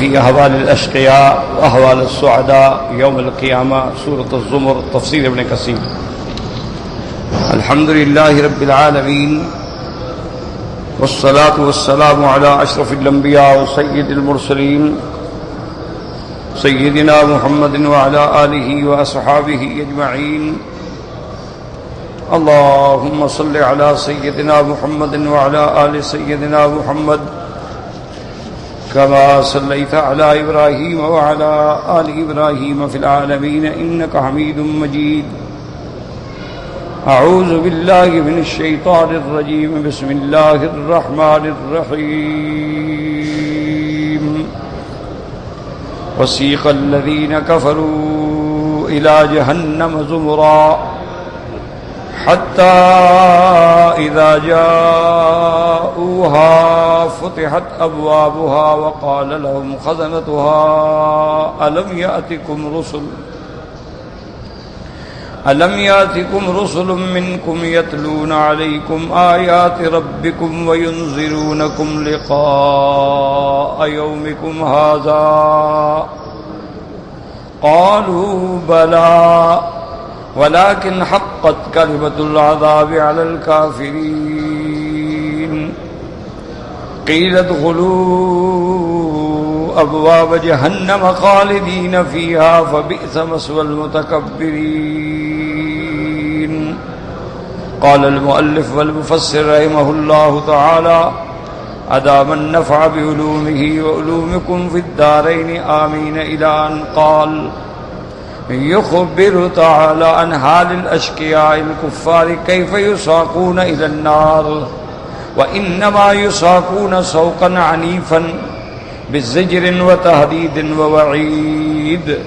في أحوال الأشقياء وأحوال السعداء يوم القيامة سورة الزمر تفسير ابن كثير. الحمد لله رب العالمين والصلاة والسلام على أشرف الأنبياء وسيد المرسلين سيدنا محمد وعلى آله وأصحابه أجمعين. اللهم صل على سيدنا محمد وعلى آل سيدنا محمد كما صليت على إبراهيم وعلى آل إبراهيم في العالمين إنك حميد مجيد. أعوذ بالله من الشيطان الرجيم. بسم الله الرحمن الرحيم. وسيق الذين كفروا إلى جهنم زمرا حتى إذا جاءوها فتحت أبوابها وقال لهم خزنتها ألم يأتكم رسل منكم يتلون عليكم آيات ربكم وينذرونكم لقاء يومكم هذا قالوا بلى ولكن حقت كلمة العذاب على الكافرين. قيل ادخلوا أبواب جهنم خالدين فيها فبئس مثوى المتكبرين. قال المؤلف والمفسر رحمه الله تعالى أدام النفع بعلومه وعلومكم في الدارين آمين إلى أن قال يخبر تعالى عن حال الأشقياء الكفار كيف يساقون إلى النار وإنما يساقون سوقا عنيفا بزجر وتهديد ووعيد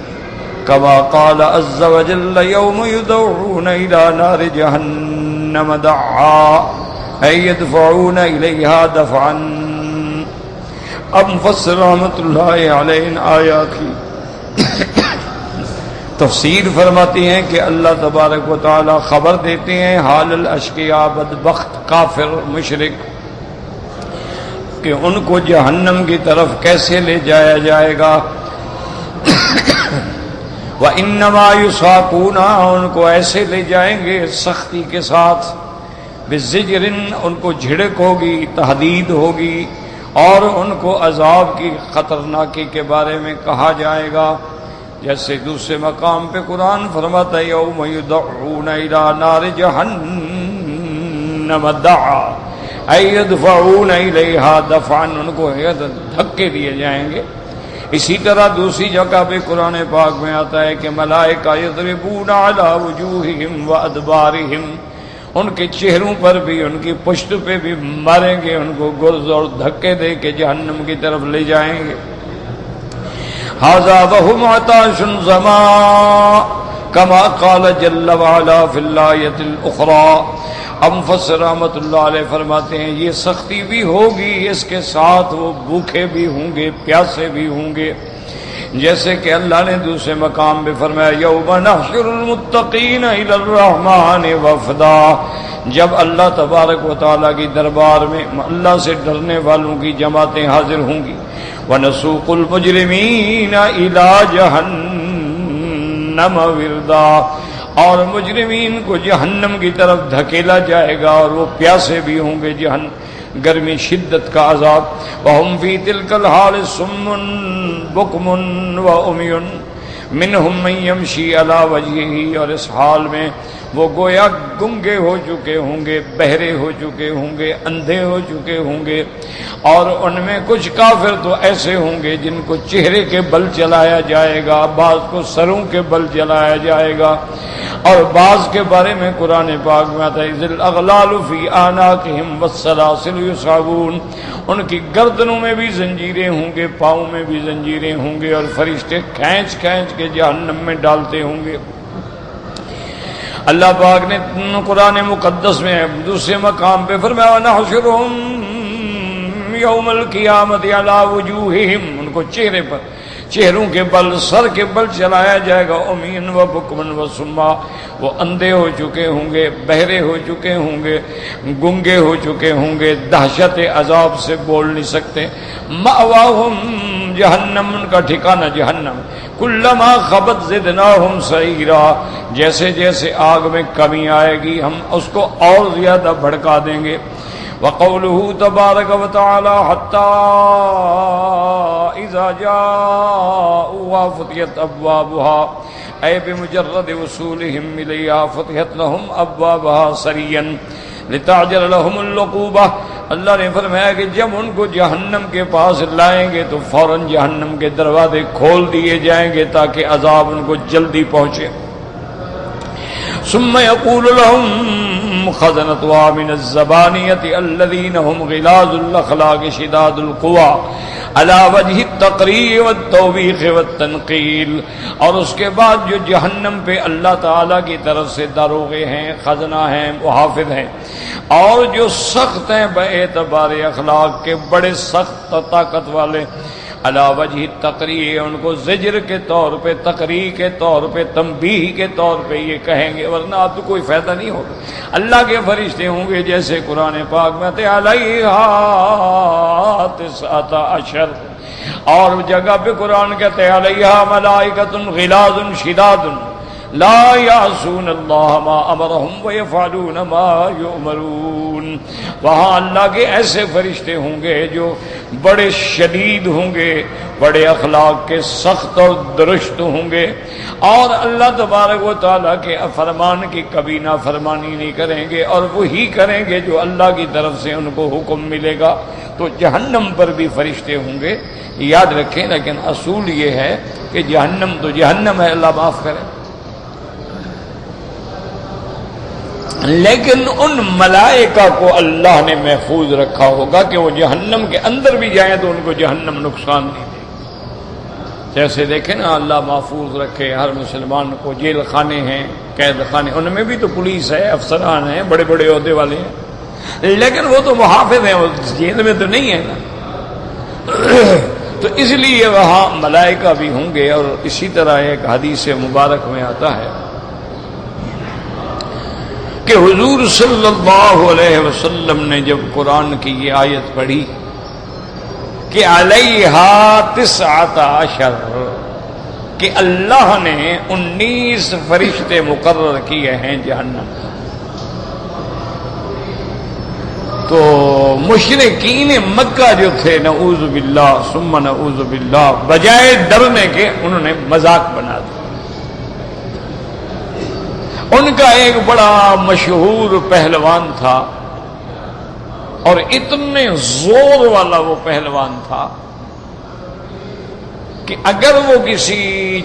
كما قال عز وجل يوم يدعون إلى نار جهنم دعا أي يدفعون إليها دفعا. اب مفسر رحمت اللہ علیہ ان آیات کی تفسیر فرماتے ہیں کہ اللہ تبارک و تعالی خبر دیتے ہیں حال الاشقیاء بدبخت کافر مشرک کہ ان کو جہنم کی طرف کیسے لے جایا جائے گا. وَإِنَّمَا يُسَاقُونَ ان کو ایسے لے جائیں گے سختی کے ساتھ. بِالزِّجْرٍ ان کو جھڑک ہوگی تہدید ہوگی اور ان کو عذاب کی خطرناکی کے بارے میں کہا جائے گا. جیسے دوسرے مقام پہ قرآن فرماتا ہے یوم یدعون الی نار جہنم دعا ای یدفعون الیہا دفعا ان کو دھکے دیے جائیں گے. اسی طرح دوسری جگہ پہ قرآن پاک میں آتا ہے کہ ملائکہ یضربون علی وجوہہم وادبارہم ان کے چہروں پر بھی ان کی پشت پہ بھی ماریں گے ان کو گرز اور دھکے دے کے جہنم کی طرف لے جائیں گے. هذا وهم عطاش زمان كما قال جل وعلا في الآية الأخرى. اب مفسر رحمت اللہ علیہ فرماتے ہیں یہ سختی بھی ہوگی اس کے ساتھ وہ بھوکے بھی ہوں گے پیاسے بھی ہوں گے. جیسے کہ اللہ نے دوسرے مقام پہ فرمایا یوم نحشر المتقین الی الرحمن وفدا جب اللہ تبارک و تعالیٰ کی دربار میں اللہ سے ڈرنے والوں کی جماعتیں حاضر ہوں گی. وَنَسُوقُ الْمُجْرِمِينَ إِلَى جَهَنَّمَ وِرْدًا اور مجرمین کو جہنم کی طرف دھکیلا جائے گا اور وہ پیاسے بھی ہوں گے گرمی شدت کا عذاب. وَهُمْ فِي تِلْكَ الْحَالِ صُمٌّ بُكْمٌ وَعُمْيٌ مِّنْهُمْ مَن يَمْشِي عَلَى وَجْهِهِ اور اس حال میں وہ گویا گنگے ہو چکے ہوں گے بہرے ہو چکے ہوں گے اندھے ہو چکے ہوں گے. اور ان میں کچھ کافر تو ایسے ہوں گے جن کو چہرے کے بل چلایا جائے گا بعض کو سروں کے بل چلایا جائے گا. اور بعض کے بارے میں قرآن پاک میں آتا ہے ذِلْ اغلال فی اعناقہم والسلاسل یصحبون ان کی گردنوں میں بھی زنجیریں ہوں گے پاؤں میں بھی زنجیریں ہوں گے اور فرشتے کھینچ کھینچ کے جہنم میں ڈالتے ہوں گے. اللہ پاک نے قرآن مقدس میں دوسرے مقام پہ فرمایا نحشرہم یوم القیامت علی وجوہہم ان کو چہرے پر چہروں کے بل سر کے بل چلایا جائے گا. امین و بکمن و سما وہ اندھے ہو چکے ہوں گے بہرے ہو چکے ہوں گے گنگے ہو چکے ہوں گے دہشت عذاب سے بول نہیں سکتے. مأواہم جہنم، ان کا ٹھکانہ جہنم، کلما خبت زدناہم سعیرا، جیسے جیسے آگ میں کمی آئے گی ہم اس کو اور زیادہ بھڑکا دیں گے. وقوله تبارک وتعالی حتی اذا جاءوا فتحت ابوابها، اے بمجرد وصولهم الیہا فتحت لهم ابوابها سریا لتعجل لهم العقوبہ. اللہ نے فرمایا کہ جب ان کو جہنم کے پاس لائیں گے تو فوراً جہنم کے دروازے کھول دیے جائیں گے تاکہ عذاب ان کو جلدی پہنچے. ثم يقول لهم خزنتها من الزبانية الذين هم غلاظ الأخلاق شداد القوى على وجه التقريع والتوبيخ والتنقيل. اور اس کے بعد جو جہنم پہ اللہ تعالیٰ کی طرف سے داروغے ہیں، خزنہ ہیں، محافظ ہیں، اور جو سخت ہیں بے اعتبار اخلاق کے، بڑے سخت طاقت والے، علی وجہ تقریر، ان کو زجر کے طور پہ، تقریر کے طور پہ، تنبیہ کے طور پہ یہ کہیں گے، ورنہ اب تو کوئی فائدہ نہیں ہوگا. اللہ کے فرشتے ہوں گے جیسے قرآن پاک میں علیہا 19، اور جگہ پہ قرآن کہتے ہیں علیہا ملائکۃ غلاظ شداد لا یعصون اللہ ما امرہم ویفعلون ما یؤمرون. وہاں اللہ کے ایسے فرشتے ہوں گے جو بڑے شدید ہوں گے، بڑے اخلاق کے، سخت اور درست ہوں گے، اور اللہ تبارک و تعالیٰ کے فرمان کی کبھی نافرمانی نہیں کریں گے، اور وہی کریں گے جو اللہ کی طرف سے ان کو حکم ملے گا. تو جہنم پر بھی فرشتے ہوں گے، یاد رکھیں. لیکن اصول یہ ہے کہ جہنم تو جہنم ہے، اللہ معاف کرے. لیکن ان ملائکہ کو اللہ نے محفوظ رکھا ہوگا کہ وہ جہنم کے اندر بھی جائیں تو ان کو جہنم نقصان نہیں دے. جیسے دیکھیں نا، اللہ محفوظ رکھے ہر مسلمان کو. جیل خانے ہیں، قید خانے، ان میں بھی تو پولیس ہے، افسران ہیں، بڑے بڑے عہدے والے ہیں، لیکن وہ تو محافظ ہیں، وہ جیل میں تو نہیں ہے نا. تو اس لیے وہاں ملائکہ بھی ہوں گے. اور اسی طرح ایک حدیث مبارک میں آتا ہے کہ حضور صلی اللہ علیہ وسلم نے جب قرآن کی یہ آیت پڑھی کہ علیہا 19، کہ اللہ نے 19 فرشتے مقرر کیے ہیں جہنم، تو مشرکین مکہ جو تھے، نعوذ باللہ ثم نعوذ باللہ، بجائے ڈرنے کے انہوں نے مذاق بنا دیا. ان کا ایک بڑا مشہور پہلوان تھا، اور اتنے زور والا وہ پہلوان تھا کہ اگر وہ کسی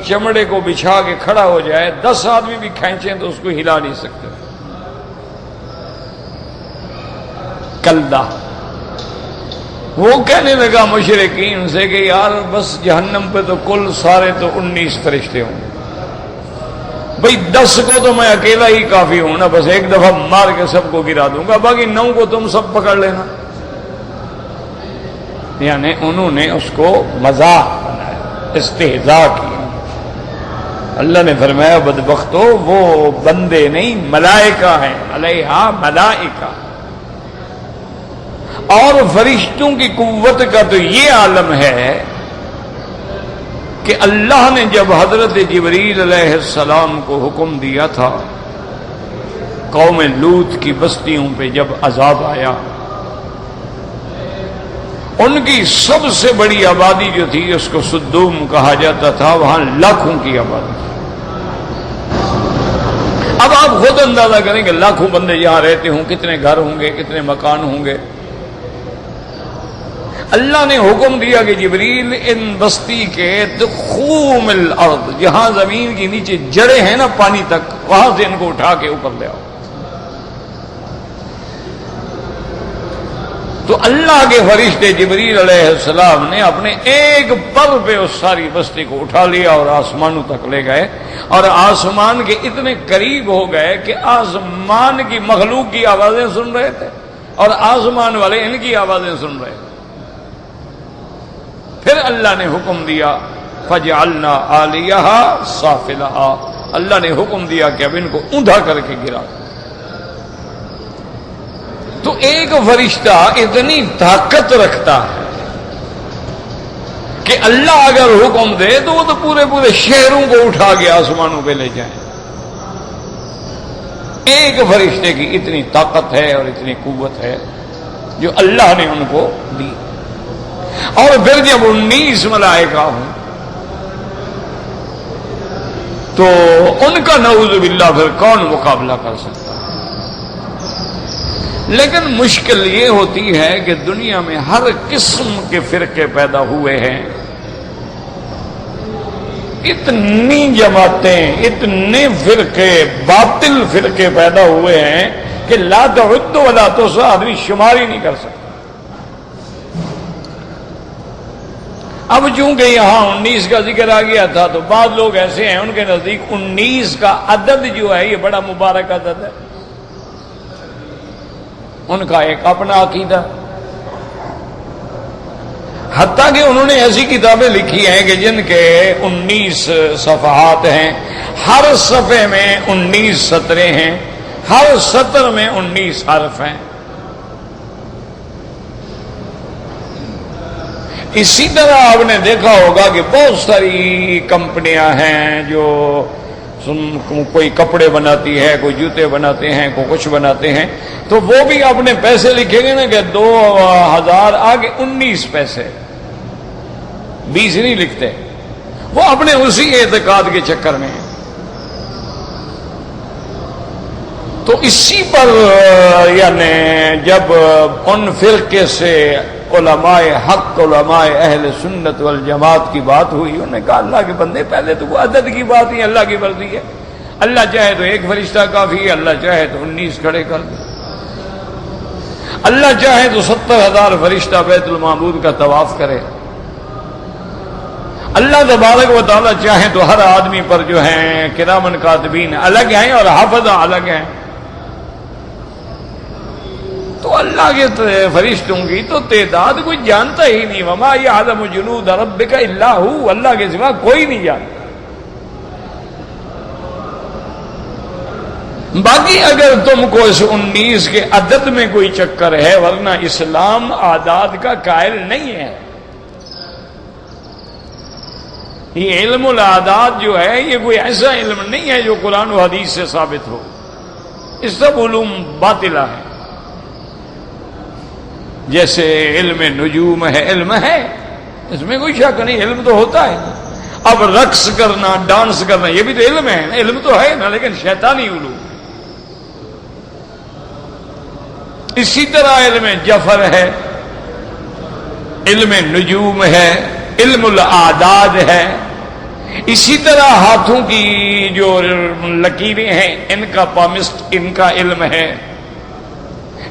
چمڑے کو بچھا کے کھڑا ہو جائے، 10 آدمی بھی کھینچیں تو اس کو ہلا نہیں سکتے. کلدہ. وہ کہنے لگا مشرکین سے کہ یار بس جہنم پہ تو کل سارے تو 19 فرشتے ہوں، بھئی 10 کو تو میں اکیلا ہی کافی ہوں نا، بس ایک دفعہ مار کے سب کو گرا دوں گا، باقی 9 کو تم سب پکڑ لینا. یعنی انہوں نے اس کو مزاح بنایا، استہزاء کیا. اللہ نے فرمایا بدبختو، وہ بندے نہیں ملائکہ ہیں، علیہا ملائکہ. اور فرشتوں کی قوت کا تو یہ عالم ہے کہ اللہ نے جب حضرت جبریل علیہ السلام کو حکم دیا تھا، قوم لوط کی بستیوں پہ جب عذاب آیا، ان کی سب سے بڑی آبادی جو تھی اس کو سدوم کہا جاتا تھا، وہاں لاکھوں کی آبادی تھی. اب آپ خود اندازہ کریں کہ لاکھوں بندے یہاں رہتے ہوں، کتنے گھر ہوں گے، کتنے مکان ہوں گے. اللہ نے حکم دیا کہ جبریل ان بستی کے تخوم الارض، جہاں زمین کے نیچے جڑیں ہیں نا پانی تک، وہاں سے ان کو اٹھا کے اوپر لے آؤ. تو اللہ کے فرشتے جبریل علیہ السلام نے اپنے ایک پر پہ اس ساری بستی کو اٹھا لیا اور آسمانوں تک لے گئے، اور آسمان کے اتنے قریب ہو گئے کہ آسمان کی مخلوق کی آوازیں سن رہے تھے اور آسمان والے ان کی آوازیں سن رہے تھے. پھر اللہ نے حکم دیا فجعلنا عالیہا سافلہا، اللہ نے حکم دیا کہ اب ان کو اوندا کر کے گرا. تو ایک فرشتہ اتنی طاقت رکھتا ہے کہ اللہ اگر حکم دے تو وہ تو پورے پورے شہروں کو اٹھا کے آسمانوں پہ لے جائیں. ایک فرشتے کی اتنی طاقت ہے اور اتنی قوت ہے جو اللہ نے ان کو دی. اور پھر جب 19 ملائکہ ہوں تو ان کا نعوذ باللہ پھر کون مقابلہ کر سکتا ہے؟ لیکن مشکل یہ ہوتی ہے کہ دنیا میں ہر قسم کے فرقے پیدا ہوئے ہیں، اتنی جماعتیں، اتنے فرقے، باطل فرقے پیدا ہوئے ہیں کہ لا تعد ولا تحصى، آدمی شمار ہی نہیں کر سکتا. اب چونکہ یہاں 19 کا ذکر آ گیا تھا تو بعض لوگ ایسے ہیں ان کے نزدیک 19 کا عدد جو ہے یہ بڑا مبارک عدد ہے. ان کا ایک اپنا عقیدہ، حتیٰ کہ انہوں نے ایسی کتابیں لکھی ہیں کہ جن کے 19 صفحات ہیں، ہر صفحے میں 19 سطریں ہیں، ہر سطر میں 19 حرف ہیں. اسی طرح آپ نے دیکھا ہوگا کہ بہت ساری کمپنیاں ہیں جو کوئی کپڑے بناتی ہے، کوئی جوتے بناتے ہیں، کوئی کچھ بناتے ہیں، تو وہ بھی اپنے پیسے لکھیں گے نا کہ 2000 آگے 19 پیسے، 20 نہیں لکھتے. وہ اپنے اسی اعتقاد کے چکر میں ہیں. تو اسی پر یعنی جب ان فرقے سے علماء حق، علماء اہل سنت والجماعت کی بات ہوئی، انہوں نے کہا اللہ کے بندے پہلے تو وہ عدد کی بات ہی اللہ کی مرضی ہے. اللہ چاہے تو ایک فرشتہ کافی ہے، اللہ چاہے تو 19 کھڑے کر دے، اللہ چاہے تو 70,000 فرشتہ بیت المعمور کا طواف کرے، اللہ تبارک و تعالیٰ چاہے تو ہر آدمی پر جو ہیں کرامن کاتبین الگ ہیں اور حافظہ الگ ہیں. تو اللہ کے فرشتوں کی تو تعداد کوئی جانتا ہی نہیں. وما یعلم جنود ربک الا ہو، اللہ کے سوا کوئی نہیں جانتا. باقی اگر تم کو اس 19 کے عدد میں کوئی چکر ہے، ورنہ اسلام اعداد کا قائل نہیں ہے. یہ علم الاعداد جو ہے یہ کوئی ایسا علم نہیں ہے جو قرآن و حدیث سے ثابت ہو. اس سب علوم باطلہ ہے. جیسے علم نجوم ہے، علم ہے، اس میں کوئی شک نہیں، علم تو ہوتا ہے. اب رقص کرنا، ڈانس کرنا، یہ بھی تو علم ہے، علم تو ہے نا، لیکن شیطانی علوم. اسی طرح علم جفر ہے، علم نجوم ہے، علم الاعداد ہے. اسی طرح ہاتھوں کی جو لکیریں ہیں ان کا پامسٹ، ان کا علم ہے.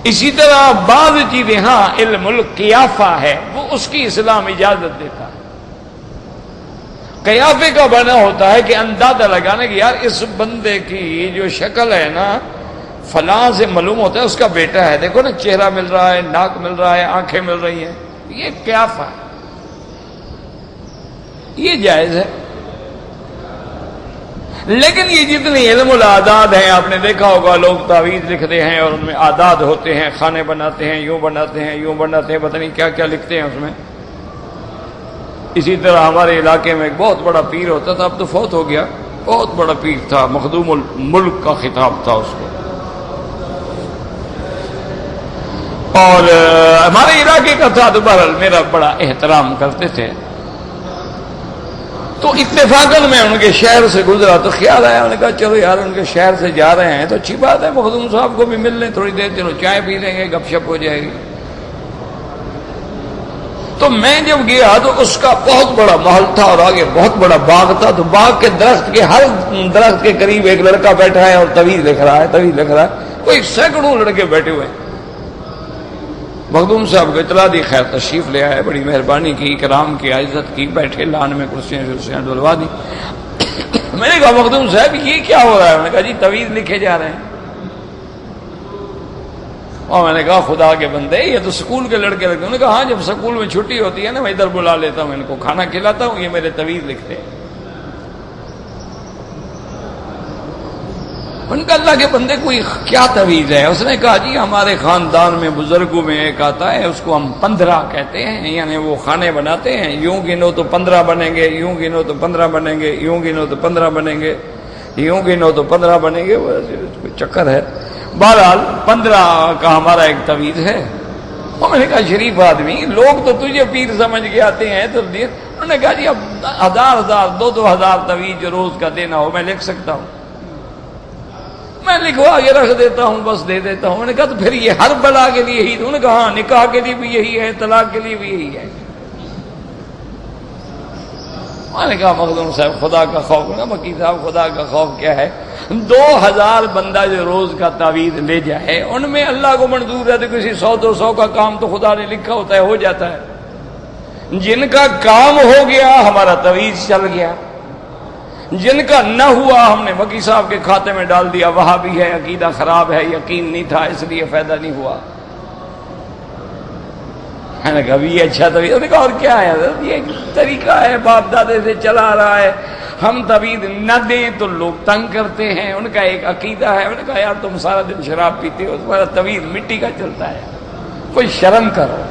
اسی طرح بعض چیزیں، ہاں علم القیافہ ہے، وہ اس کی اسلام اجازت دیتا ہے. قیافے کا بنا ہوتا ہے کہ اندازہ لگانے کی یار اس بندے کی جو شکل ہے نا فلاں سے معلوم ہوتا ہے اس کا بیٹا ہے، دیکھو نا چہرہ مل رہا ہے، ناک مل رہا ہے، آنکھیں مل رہی ہیں. یہ قیافہ ہے، یہ جائز ہے. لیکن یہ جتنی علم الاعداد ہیں، آپ نے دیکھا ہوگا لوگ تعویذ لکھتے ہیں اور ان میں اعداد ہوتے ہیں، کھانے بناتے ہیں، یوں بناتے ہیں، یوں بناتے ہیں، پتہ نہیں کیا کیا لکھتے ہیں اس میں. اسی طرح ہمارے علاقے میں ایک بہت بڑا پیر ہوتا تھا، اب تو فوت ہو گیا، بہت بڑا پیر تھا، مخدوم الملک کا خطاب تھا اس کو. اور ہمارے علاقے کا تھا، تو بہرحال میرا بڑا احترام کرتے تھے. تو اتفاقاً میں ان کے شہر سے گزرا تو خیال آیا، انہوں نے کہا چلو یار ان کے شہر سے جا رہے ہیں تو اچھی بات ہے، مخدوم صاحب کو بھی مل لیں تھوڑی دیر، چلو چائے پی لیں گے، گپ شپ ہو جائے گی. تو میں جب گیا تو اس کا بہت بڑا محل تھا اور آگے بہت بڑا باغ تھا. تو باغ کے درخت کے ہر درخت کے قریب ایک لڑکا بیٹھا ہے اور طویل لکھ رہا ہے، طویل لکھ رہا ہے. کوئی سینکڑوں لڑکے بیٹھے ہوئے ہیں. مخدوم صاحب کو اطلاع دی، خیر تشریف لے آئے، بڑی مہربانی کی، کرام کی، عزت کی، بیٹھے لان میں کرسیاں ڈلوا دی. میں نے کہا مخدوم صاحب یہ کیا ہو رہا ہے؟ انہوں نے کہا جی طویل لکھے جا رہے ہیں. اور میں نے کہا خدا کے بندے یہ تو سکول کے لڑکے لگتے ہیں. انہوں نے کہا ہاں جب سکول میں چھٹی ہوتی ہے نا میں ادھر بلا لیتا ہوں، ان کو کھانا کھلاتا ہوں، یہ میرے طویل لکھتے ہیں. ان کا اللہ کے بندے کوئی کیا تویز ہے؟ اس نے کہا جی ہمارے خاندان میں بزرگوں میں ایک آتا ہے، اس کو ہم 15 کہتے ہیں، یعنی وہ کھانے بناتے ہیں، یوں گنو تو 15 بنیں گے، یوں گنو تو 15 بنیں گے، یوں گنو تو 15 بنیں گے، یوں گنو تو 15 بنیں گے، کوئی چکر ہے۔ بہرحال 15 کا ہمارا ایک تویز ہے۔ اور میں نے کہا شریف آدمی، لوگ تو تجھے پیر سمجھ کے آتے ہیں تو دیر۔ انہوں نے کہا جی اب 1000 2000 تویز جو روز کا دینا ہو میں لکھ سکتا ہوں، میں لکھوا کے رکھ دیتا ہوں، بس دے دیتا ہوں۔ میں نے کہا تو پھر یہ ہر بلا کے لیے ہی؟ انہوں نے کہا ہاں، نکاح کے لیے بھی یہی ہے، طلاق کے لیے بھی یہی ہے۔ میں نے کہا مخدوم صاحب خدا کا خوف نا، مکی صاحب خدا کا خوف کیا ہے؟ 2000 بندہ جو روز کا تعویذ لے جائے، ان میں اللہ کو منظور ہے تو کسی 100-200 کا کام تو خدا نے لکھا ہوتا ہے، ہو جاتا ہے۔ جن کا کام ہو گیا ہمارا تعویذ چل گیا، جن کا نہ ہوا ہم نے مکی صاحب کے کھاتے میں ڈال دیا، وہاں بھی ہے، عقیدہ خراب ہے، یقین نہیں تھا اس لیے فائدہ نہیں ہوا۔ میں نے کہا یہ اچھا تعویذ؟ انہوں نے کہا اور کیا ہے حضرت، یہ طریقہ ہے باپ دادے سے چلا آ رہا ہے، ہم تعویذ نہ دیں تو لوگ تنگ کرتے ہیں، ان کا ایک عقیدہ ہے۔ میں نے کہا یار تم سارا دن شراب پیتے ہو، تمہارا تعویذ مٹی کا چلتا ہے، کوئی شرم کرو۔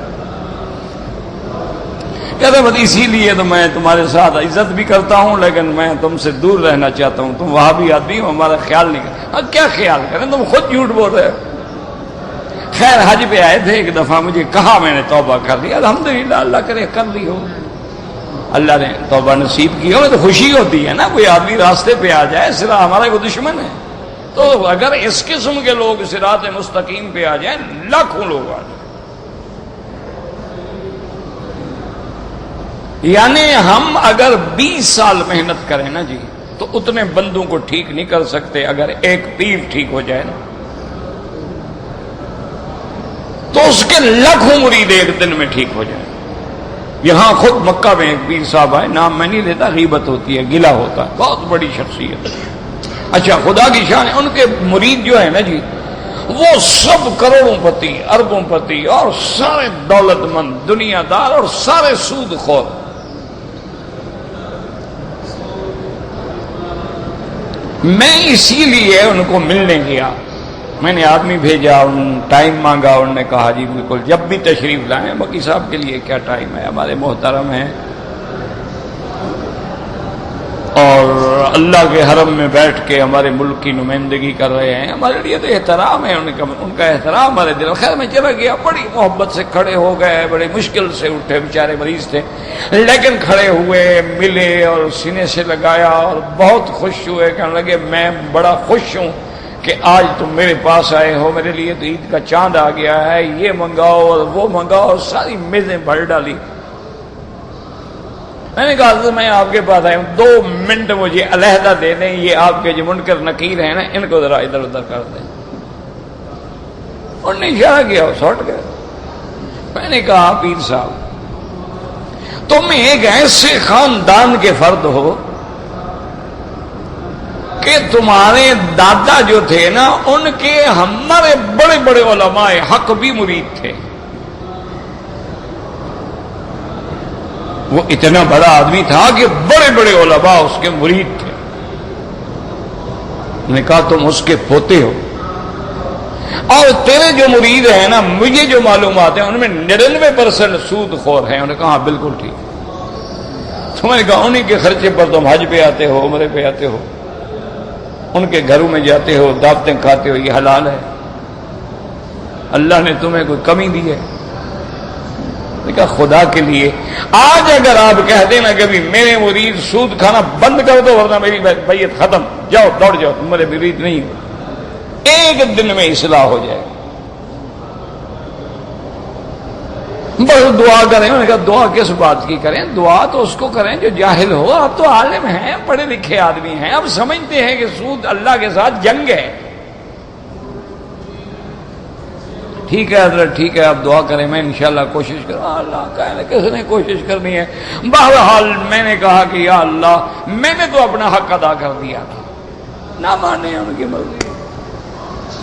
کہتے بس اسی لیے تو میں تمہارے ساتھ عزت بھی کرتا ہوں، لیکن میں تم سے دور رہنا چاہتا ہوں، تم وہاں بھی آدمی ہو، ہمارا خیال نہیں کرتے۔ اب کیا خیال کریں، تم خود جھوٹ بول رہے ہو۔ خیر حج پہ آئے تھے، ایک دفعہ مجھے کہا، میں نے توبہ کر لی، الحمدللہ، اللہ کرے کر لی ہو، اللہ نے توبہ نصیب کی ہو تو خوشی ہوتی ہے نا۔ کوئی آدمی راستے پہ آ جائے، صرف ہمارا کوئی دشمن ہے تو اگر اس قسم کے لوگ صراط مستقیم پہ آ جائیں، لاکھوں لوگ آ جائیں، یعنی ہم اگر 20 سال محنت کریں نا جی تو اتنے بندوں کو ٹھیک نہیں کر سکتے۔ اگر ایک پیر ٹھیک ہو جائے نا تو اس کے لاکھوں مرید ایک دن میں ٹھیک ہو جائے۔ یہاں خود مکہ میں ایک پیر صاحب آئے، نام میں نہیں لیتا، غیبت ہوتی ہے، گلہ ہوتا ہے، بہت بڑی شخصیت۔ اچھا خدا کی شان ہے، ان کے مرید جو ہے نا جی وہ سب کروڑوں پتی، اربوں پتی، اور سارے دولت مند دنیا دار، اور سارے سود خور۔ میں اسی لیے ان کو ملنے گیا، میں نے آدمی بھیجا، ان ٹائم مانگا، انہوں نے کہا جی بالکل جب بھی تشریف لائیں۔ مکی صاحب کے لیے کیا ٹائم ہے، ہمارے محترم ہیں اور اللہ کے حرم میں بیٹھ کے ہمارے ملک کی نمائندگی کر رہے ہیں، ہمارے لیے تو احترام ہے ان کا احترام ہمارے دل۔ خیر میں چلا گیا، بڑی محبت سے کھڑے ہو گئے، بڑے مشکل سے اٹھے، بیچارے مریض تھے، لیکن کھڑے ہوئے، ملے اور سینے سے لگایا اور بہت خوش ہوئے، کہنے لگے میں بڑا خوش ہوں کہ آج تم میرے پاس آئے ہو، میرے لیے تو عید کا چاند آ گیا ہے، یہ منگاؤ اور وہ منگاؤ، اور ساری میزیں بھر ڈالی۔ میں نے کہا حضرت میں آپ کے پاس آیا ہوں، 2 منٹ مجھے علیحدہ دے دیں، یہ آپ کے جو منکر نکیر ہیں نا ان کو ذرا ادھر ادھر کر دیں۔ انہوں نے اشارہ کیا، وہ سوٹ گئے۔ میں نے کہا پیر صاحب تم ایک ایسے خاندان کے فرد ہو کہ تمہارے دادا جو تھے نا ان کے ہمارے بڑے بڑے علماء حق بھی مرید تھے، وہ اتنا بڑا آدمی تھا کہ بڑے بڑے علماء اس کے مرید تھے۔ نے کہا تم اس کے پوتے ہو، اور تیرے جو مرید ہیں نا مجھے جو معلومات ہیں ان میں 99% سود خور ہیں۔ انہوں نے کہا ہاں بالکل ٹھیک۔ تو میں نے کہا انہی کے خرچے پر تم حج پہ آتے ہو، عمرے پہ آتے ہو، ان کے گھروں میں جاتے ہو، دعوتیں کھاتے ہو، یہ حلال ہے؟ اللہ نے تمہیں کوئی کمی دی ہے؟ کہا خدا کے لیے آج اگر آپ کہہ دینا کہ بھی میرے مرید سود کھانا بند کر دو ورنہ میری بیعت ختم، جاؤ دوڑ جاؤ، تم میرے مرید نہیں ہو، ایک دن میں اصلاح ہو جائے۔ بس دعا کریں۔ انہوں نے کہا دعا کس بات کی کریں؟ دعا تو اس کو کریں جو جاہل ہو، آپ تو عالم ہیں، پڑھے لکھے آدمی ہیں، اب سمجھتے ہیں کہ سود اللہ کے ساتھ جنگ ہے۔ ٹھیک ہے حضرت ٹھیک ہے، آپ دعا کریں، میں انشاءاللہ کوشش کروں۔ اللہ کہنے کس نے کوشش کرنی ہے؟ بہرحال میں نے کہا کہ یا اللہ میں نے تو اپنا حق ادا کر دیا تھا، نہ مانے ان کی مرضی۔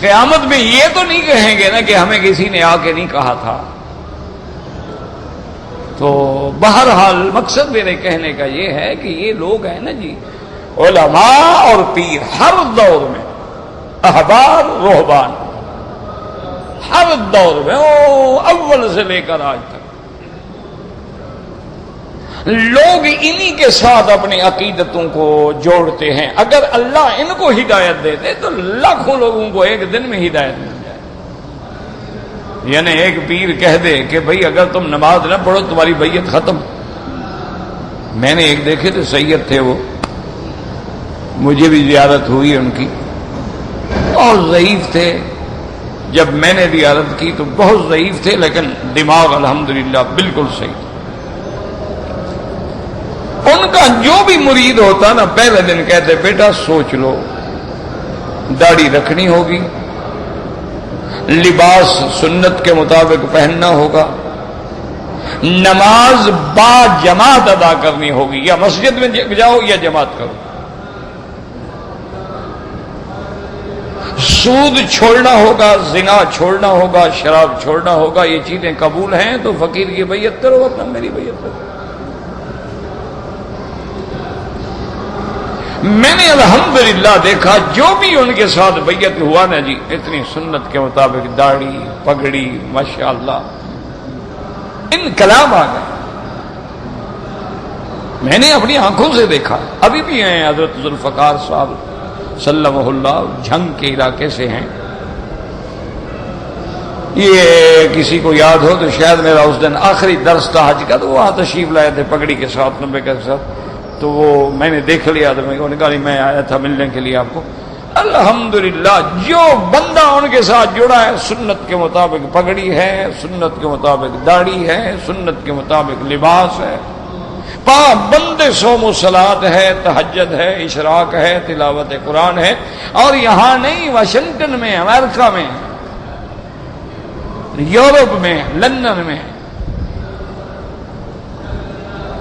قیامت میں یہ تو نہیں کہیں گے نا کہ ہمیں کسی نے آ کے نہیں کہا تھا۔ تو بہرحال مقصد میرے کہنے کا یہ ہے کہ یہ لوگ ہیں نا جی علماء اور پیر ہر دور میں احبار رہبان، ہر دور میں اول سے لے کر آج تک لوگ انہی کے ساتھ اپنی عقیدتوں کو جوڑتے ہیں. اگر اللہ ان کو ہدایت دے دے تو لاکھوں لوگوں کو ایک دن میں ہدایت مل جائے. یعنی ایک پیر کہہ دے کہ بھئی اگر تم نماز نہ پڑھو تمہاری بیعت ختم. میں نے ایک دیکھے تھے سید تھے، وہ مجھے بھی زیارت ہوئی ان کی، بہت ضعیف تھے. جب میں نے زیارت کی تو بہت ضعیف تھے، لیکن دماغ الحمدللہ بالکل صحیح. ان کا جو بھی مرید ہوتا نا پہلے دن کہتے بیٹا سوچ لو، داڑھی رکھنی ہوگی، لباس سنت کے مطابق پہننا ہوگا، نماز با جماعت ادا کرنی ہوگی، یا مسجد میں جاؤ یا جماعت کرو، سود چھوڑنا ہوگا، زنا چھوڑنا ہوگا، شراب چھوڑنا ہوگا. یہ چیزیں قبول ہیں تو فقیر کی بیعت کرو ورنہ میری بیعت کرو. میں نے الحمدللہ دیکھا جو بھی ان کے ساتھ بیعت ہوا نا جی، اتنی سنت کے مطابق داڑھی پگڑی ماشاءاللہ انقلاب آ گئے. میں نے اپنی آنکھوں سے دیکھا. ابھی بھی ہیں حضرت ذوالفقار صاحب سلمہ اللہ، جھنگ کے علاقے سے ہیں. یہ کسی کو یاد ہو تو شاید میرا اس دن آخری درس تھا حج کا، تو وہ تشریف لائے تھے پگڑی کے ساتھ، نمبے کے ساتھ. تو وہ میں نے دیکھ لیا تو میں کہا میں آیا تھا ملنے کے لیے آپ کو. الحمدللہ جو بندہ ان کے ساتھ جڑا ہے سنت کے مطابق پگڑی ہے، سنت کے مطابق داڑھی ہے، سنت کے مطابق لباس ہے، پابند صوم و صلات ہے، تہجد ہے، اشراق ہے، تلاوت قرآن ہے. اور یہاں نہیں، واشنگٹن میں، امریکہ میں، یورپ میں، لندن میں،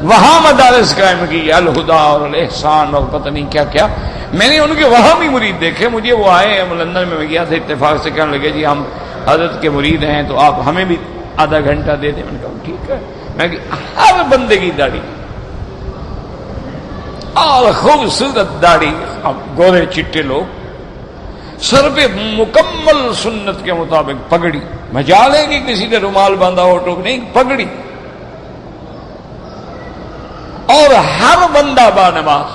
وہاں مدارس قائم کی، الہدا اور الاحسان اور پتہ نہیں کیا کیا. میں نے ان کے وہاں بھی مرید دیکھے. مجھے وہ آئے لندن میں گیا تھا، اتفاق سے کہنے لگے جی ہم حضرت کے مرید ہیں تو آپ ہمیں بھی آدھا گھنٹہ دے دیں. میں نے کہا ٹھیک ہے. میں ہر بندے کی داڑھی اور خوبصورت داڑھی، اب گورے چٹے لوگ، سر پہ مکمل سنت کے مطابق پگڑی. مجال ہے کہ کسی نے رومال باندھا ہو ٹوک نہیں، پگڑی. اور ہر بندہ با نماز،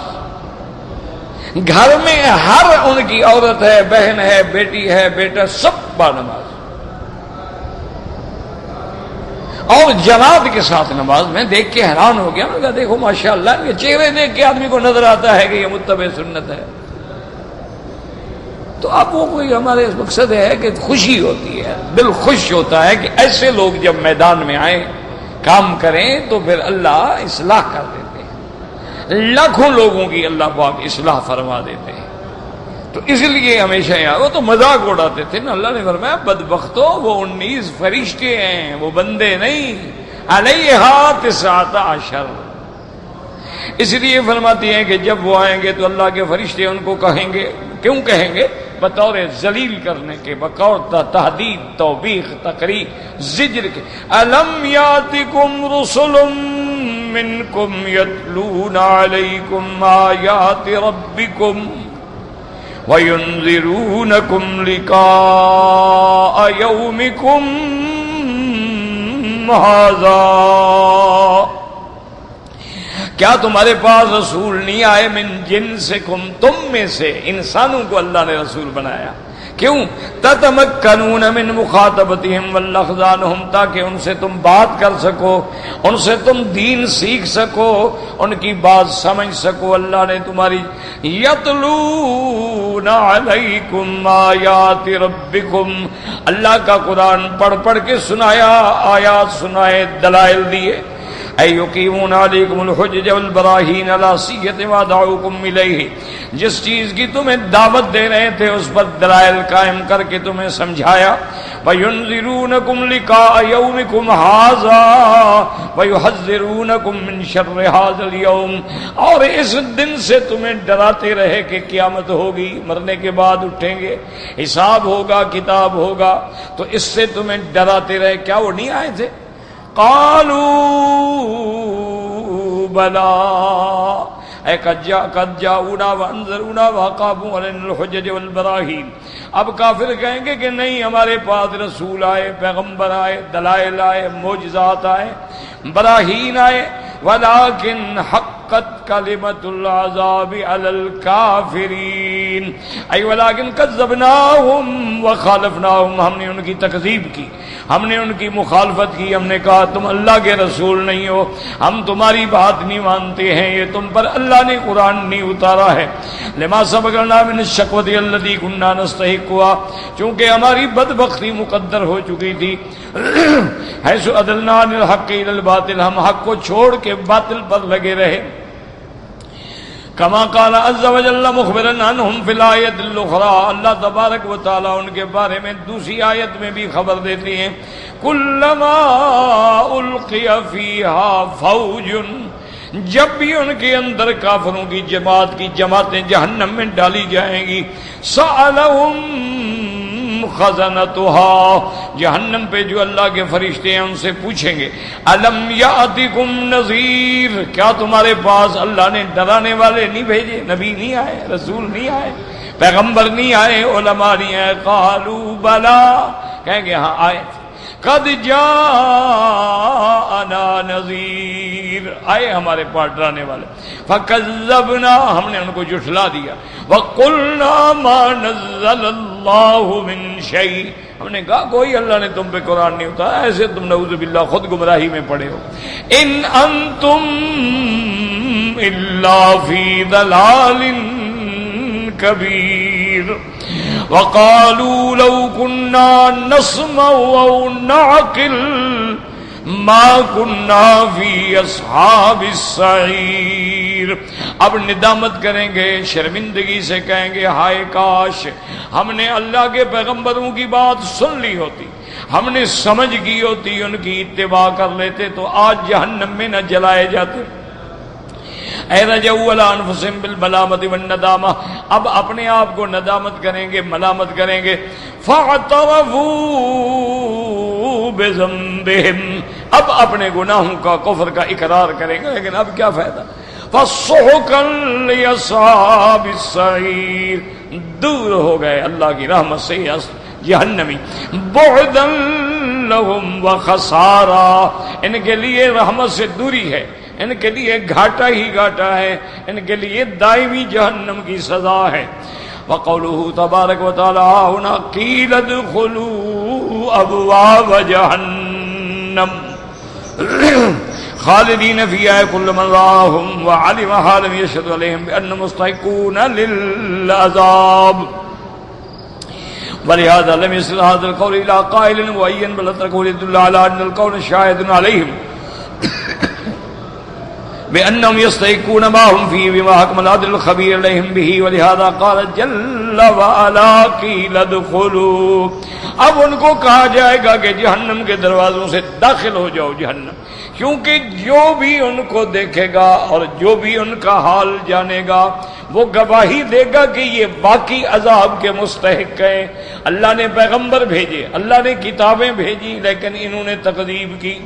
گھر میں ہر ان کی عورت ہے، بہن ہے، بیٹی ہے، بیٹا، سب با نماز. اور جماعت کے ساتھ نماز. میں دیکھ کے حیران ہو گیا. میں کہا دیکھو ماشاءاللہ ان کے چہرے دیکھ کے آدمی کو نظر آتا ہے کہ یہ متبع سنت ہے. تو اب وہ کوئی ہمارے مقصد ہے کہ خوشی ہوتی ہے، دل خوش ہوتا ہے کہ ایسے لوگ جب میدان میں آئیں کام کریں تو پھر اللہ اصلاح کر دیتے ہیں. لاکھوں لوگوں کی اللہ پاک اصلاح فرما دیتے ہیں. تو اس لیے ہمیشہ یار وہ تو مذاق اڑاتے تھے نا. اللہ نے فرمایا بدبختو وہ 19 فرشتے ہیں، وہ بندے نہیں. علیہا 19. اس لیے فرماتی ہیں کہ جب وہ آئیں گے تو اللہ کے فرشتے ان کو کہیں گے. کیوں کہیں گے؟ بطور ذلیل کرنے کے، بطور تہدید، توبیخ، تقریب، زجر کے. الم یاتکم رسل منکم یتلون علیکم آیات ربکم وینذرونکم لقاء یومکم ھذا. کیا تمہارے پاس رسول نہیں آئے؟ من جنسکم، تم میں سے انسانوں کو اللہ نے رسول بنایا. کیوں؟ تتمکنون من مخاطبتہم والاخذانہم، تاکہ ان سے تم بات کر سکو، ان سے تم دین سیکھ سکو، ان کی بات سمجھ سکو. اللہ نے تمہاری یتلون علیکم آیات ربکم، اللہ کا قرآن پڑھ پڑھ کے سنایا، آیات سنائے، دلائل دیے. یقیمون علیکم الحجج والبراہین علی صیغۃ ما دعوکم الیہ، جس چیز کی تمہیں دعوت دے رہے تھے اس پر دلائل قائم کر کے تمہیں سمجھایا. وینذرونکم لقاء یومکم ھذا ویحذرونکم من شر ھذا الیوم، اور اس دن سے تمہیں ڈراتے رہے کہ قیامت ہوگی، مرنے کے بعد اٹھیں گے، حساب ہوگا، کتاب ہوگا. تو اس سے تمہیں ڈراتے رہے. کیا وہ نہیں آئے تھے؟ قالوا بلا، اے قد جاؤنا وانذرونا وقاموا علینا الحجج والبراہین. اب کافر کہیں گے کہ نہیں، ہمارے پاس رسول آئے، پیغمبر آئے، دلائل آئے، معجزات آئے، براہین آئے، ولیکن حقت کلمۃ العذاب علی الکافرین، ای ولیکن کذبناہم وخالفناہم، ہم نے ان کی تکذیب کی، ہم نے ان کی مخالفت کی، ہم نے کہا تم اللہ کے رسول نہیں ہو، ہم تمہاری بات نہیں مانتے ہیں، یہ تم پر اللہ نے قرآن نہیں اتارا ہے. لما سبقنا من الشقوۃ التي كنا نستحقها، چونکہ ہماری بدبختی مقدر ہو چکی تھی. حیث عدلنا عن الحق الى الباطل، ہم حق کو چھوڑ کے باطل پر لگے رہے. کما قال عز وجل مخبرا عنہم فی الآیۃ الاخری، اللہ تبارک و تعالی ان کے بارے میں دوسری آیت میں بھی خبر دیتی ہیں. کلما القی فیہا فوج، جب بھی ان کے اندر کافروں کی جماعت کی جماعتیں جہنم میں ڈالی جائیں گی، سألہم خزنتها، جہنم پہ جو اللہ کے فرشتے ہیں ان سے پوچھیں گے الم یاتکم نذیر، کیا تمہارے پاس اللہ نے ڈرانے والے نہیں بھیجے، نبی نہیں آئے، رسول نہیں آئے، پیغمبر نہیں آئے، علماء نہیں آئے؟ قالوا بلا، کہیں گے ہاں آئے. قد جاءنا نذیر، آئے ہمارے پاس ڈرانے والے. فکذبنا، ہم نے ان کو جھٹلا دیا. وقلنا ما نزل اللہ من شیء، ہم نے کہا کوئی اللہ نے تم پہ قرآن نہیں اتارا، ایسے تم نعوذ باللہ خود گمراہی میں پڑے ہو. ان انتم الا فی ضلال کبیر. وقالوا لو كنا نسمع او نعقل ما كنا في اصحاب السعیر. اب ندامت کریں گے، شرمندگی سے کہیں گے ہائے کاش ہم نے اللہ کے پیغمبروں کی بات سن لی ہوتی، ہم نے سمجھ کی ہوتی، ان کی اتباع کر لیتے تو آج جہنم میں نہ جلائے جاتے. اے رجعوا علی انفسہم بالملامۃ والندامہ، اب اپنے آپ کو ندامت کریں گے، ملامت کریں گے. فاعترفوا بذنبہم، اب اپنے گناہوں کا، کفر کا اقرار کریں گے، لیکن اب کیا فائدہ. فسحقا لاصحاب السعیر، دور ہو گئے اللہ کی رحمت سے جہنمی. بعدا لہم وخسارا، ان کے لیے رحمت سے دوری ہے، ان کے لیے گھاٹا ہی گھاٹا ہے، ان کے لیے دائمی جہنم کی سزا ہے. وقوله تبارک و تعالی هنا قیل ادخلوا ابواب جہنم خالدین فیہا کل من راہم وعلم حالم یشهد علیہم بأن مستحقون للعذاب. ولهذا لم يصل هذا القول الى قائل معين بل تركه يدل على ان القول شاهد عليهم بأنهم يستحقون ما هم فيه بما حكم العدل الخبير عليهم به. ولهذا قال جل وعلا قيل ادخلوا، اب ان کو کہا جائے گا کہ جہنم کے دروازوں سے داخل ہو جاؤ جہنم، کیونکہ جو بھی ان کو دیکھے گا اور جو بھی ان کا حال جانے گا وہ گواہی دے گا کہ یہ باقی عذاب کے مستحق ہیں. اللہ نے پیغمبر بھیجے، اللہ نے کتابیں بھیجی، لیکن انہوں نے تکذیب کی.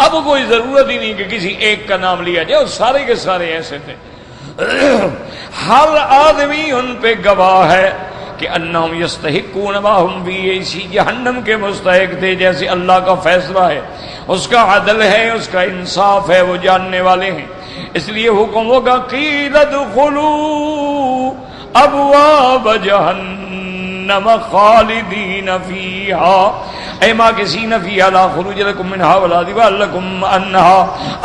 اب کوئی ضرورت ہی نہیں کہ کسی ایک کا نام لیا جائے، اور سارے کے سارے ایسے تھے. ہر آدمی ان پہ گواہ ہے کہ انہم یستحقون ما ہم فیہ، اسی جہنم کے مستحق تھے جیسے اللہ کا فیصلہ ہے، اس کا عدل ہے، اس کا انصاف ہے، وہ جاننے والے ہیں. اس لیے حکم ہوگا قیل ادخلوا ابواب جہنم خالدین فیہا اے ماکثین فیہا لا خروج لکم منہا ولا دیوار لکم عنہا.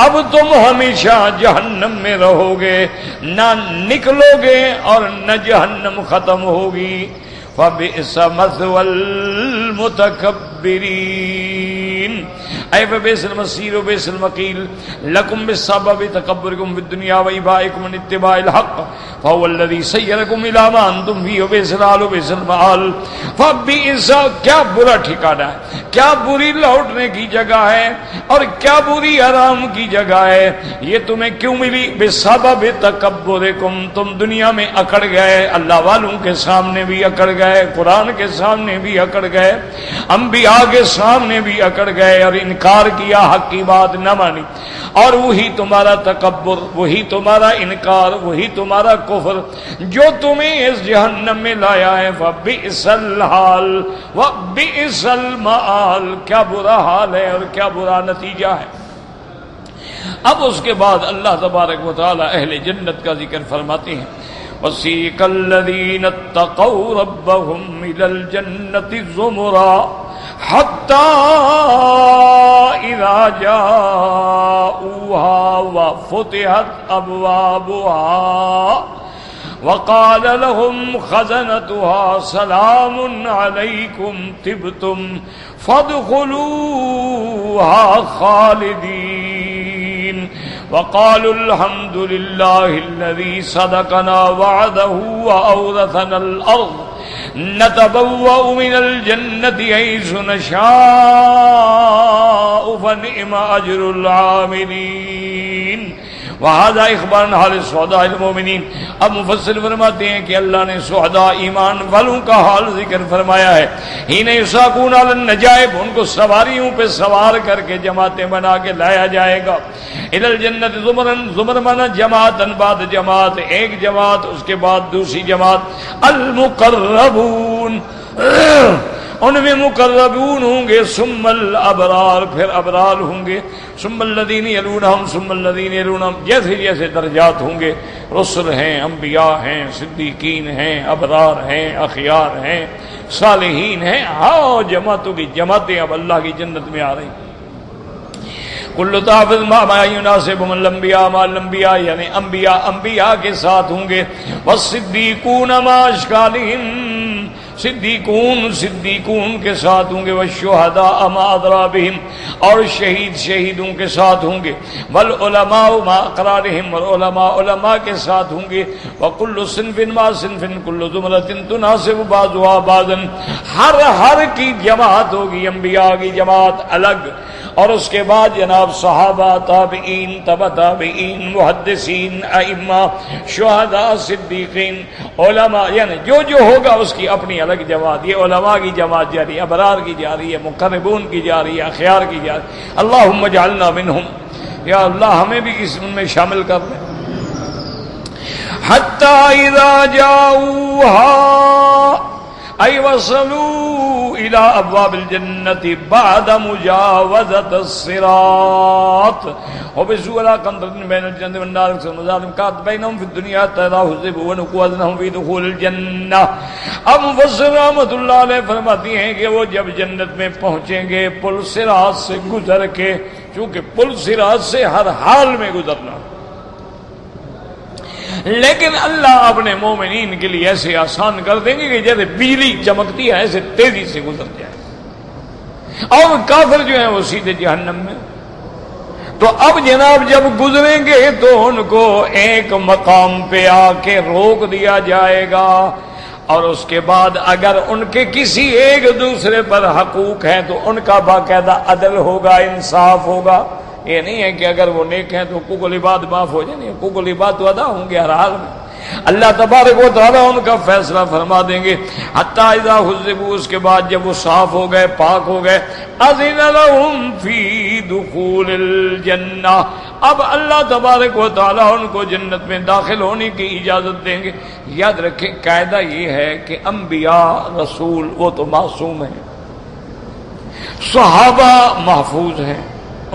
اب تم ہمیشہ جہنم میں رہو گے، نہ نکلو گے اور نہ جہنم ختم ہوگی. فبئس مثوى المتکبرین، اے فبئس المصیر وبئس المقیل لکم بسبب تکبرکم فی الدنیا وابائکم عن اتباع الحق فهو الذی سیرکم الی ما انتم فیہ وبئس الحال وبئس المآل. فبئس، کیا برا ٹھکانہ ہے، کیا بری لوٹنے کی جگہ ہے اور کیا بری آرام کی جگہ ہے. یہ تمہیں کیوں ملی؟ بسبب تکبرکم، تم دنیا میں اکڑ گئے، اللہ والوں کے سامنے بھی اکڑ گئے، قرآن کے سامنے بھی اکڑ گئے، انبیاء کے سامنے بھی اکڑ گئے اور ان انکار کیا، حق کی بات نہ مانی، اور وہی تمہارا تکبر، وہی تمہارا انکار، وہی تمہارا کفر جو تمہیں اس جہنم میں لایا ہے۔ فبئس الحال وبئس المآل، کیا برا حال ہے اور کیا برا نتیجہ ہے۔ اب اس کے بعد اللہ تبارک و تعالی اہل جنت کا ذکر فرماتے ہیں، وَسِيقَ الَّذِينَ اتَّقَوْا رَبَّهُمْ إِلَى الْجَنَّةِ زُمُرًا حَتَّى إِذَا جَاءُوهَا وَفُتِحَتْ أَبْوَابُهَا وَقَالَ لَهُمْ خَزَنَتُهَا سَلَامٌ عَلَيْكُمْ طِبْتُمْ فَادْخُلُوهَا خَالِدِينَ وَقَالُوا الْحَمْدُ لِلَّهِ الَّذِي صَدَقَنَا وَعْدَهُ وَأَوْرَثَنَا الْأَرْضَ نَتَبَوَّأُ مِنَ الْجَنَّةِ حَيْثُ نَشَاءُ فَنِعْمَ أَجْرُ الْعَامِلِينَ۔ وَهَذَا إِخْبَارٌ حال السعداء المؤمنین۔ اب مفسر فرماتے ہیں کہ اللہ نے سعداء ایمان والوں کا حال ذکر فرمایا ہے۔ حین یساقون علی النجائب، ان کو سواریوں پہ سوار کر کے جماعتیں بنا کے لایا جائے گا۔ الی الجنت زمرن، زمر مانا جماعتن بعد جماعت، ایک جماعت اس کے بعد دوسری جماعت۔ المقربون، ان میں مقربون ہوں گے، ثم الابرار، پھر ابرار ہوں گے، ثم الذین یلونہم، ثم الذین یلونہم، جیسے جیسے درجات ہوں گے۔ رسل ہیں، انبیاء ہیں، صدیقین ہیں، ابرار ہیں، اخیار ہیں، صالحین ہیں۔ ہاں جماعتوں کی جماعتیں اب اللہ کی جنت میں آ رہی ہیں۔ کل تحفظ ما یناسب من الانبیاء مع الانبیاء، یعنی انبیاء کے ساتھ ہوں گے۔ والصدیقون مع اشکالہم، صدیقون کے ساتھ ہوں گے۔ والشہداء مع اضرابہم، اور شہیدوں کے ساتھ ہوں گے۔ والعلماء مع اقرارہم، اور علماء کے ساتھ ہوں گے۔ وکل صنف مع صنف، کل زمرۃ تناسب بعضها بعضا، ہر کی جماعت ہوگی، انبیاء کی جماعت الگ، اور اس کے بعد جناب صحابہ، تابعین، تبع تابعین، محدثین، ائمہ، شہداء، صدیقین، علماء، یعنی جو ہوگا اس کی اپنی الگ جماعت۔ یہ علماء کی جماعت جاری ہے، ابرار کی جاری ہے، مقربون کی جاری ہے، اخیار کی جاری ہے۔ اللہم اجعلنا منہم، یا اللہ ہمیں بھی اس میں شامل کر لیں۔ حتی اذا جاؤوہا، ای وصلوا الى ابواب الجنت بعد مجاوزت الصراط وبسوا على قنطرة بين الجنة والنار ومظالم كانت بينهم في الدنيا تحزبوا ونقوا أذنهم في دخول الجنة۔ اب مفسر رحمۃ اللہ علیہ فرماتی ہیں کہ وہ جب جنت میں پہنچیں گے پل صراط سے گزر کے، چونکہ پل صراط سے ہر حال میں گزرنا، لیکن اللہ اپنے مومنین کے لیے ایسے آسان کر دیں گے کہ جیسے بجلی چمکتی ہے ایسے تیزی سے گزر جائے، اور کافر جو ہیں وہ سیدھے جہنم میں۔ تو اب جناب جب گزریں گے تو ان کو ایک مقام پہ آ کے روک دیا جائے گا، اور اس کے بعد اگر ان کے کسی ایک دوسرے پر حقوق ہیں تو ان کا باقاعدہ عدل ہوگا، انصاف ہوگا۔ یہ نہیں ہے کہ اگر وہ نیک ہیں تو حقوق العباد معاف ہو جائیں، حقوق العباد تو ادا ہوں گے ہر حال میں۔ اللہ تبارک و تعالیٰ ان کا فیصلہ فرما دیں گے۔ حتی اذا حزبوا، اس کے بعد جب وہ صاف ہو گئے، پاک ہو گئے، اذن لهم فی دخول الجنہ، اب اللہ تبارک و تعالیٰ ان کو جنت میں داخل ہونے کی اجازت دیں گے۔ یاد رکھیں قاعدہ یہ ہے کہ انبیاء رسول وہ تو معصوم ہیں، صحابہ محفوظ ہیں،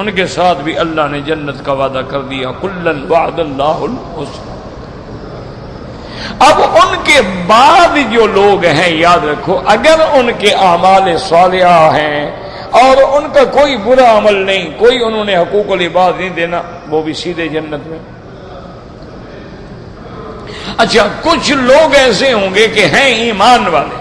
ان کے ساتھ بھی اللہ نے جنت کا وعدہ کر دیا، کلن وعد اللہ الحسنی۔ اب ان کے بعد جو لوگ ہیں یاد رکھو، اگر ان کے اعمال صالحہ ہیں اور ان کا کوئی برا عمل نہیں، کوئی انہوں نے حقوق العباد نہیں دینا، وہ بھی سیدھے جنت میں۔ اچھا کچھ لوگ ایسے ہوں گے کہ ہیں ایمان والے،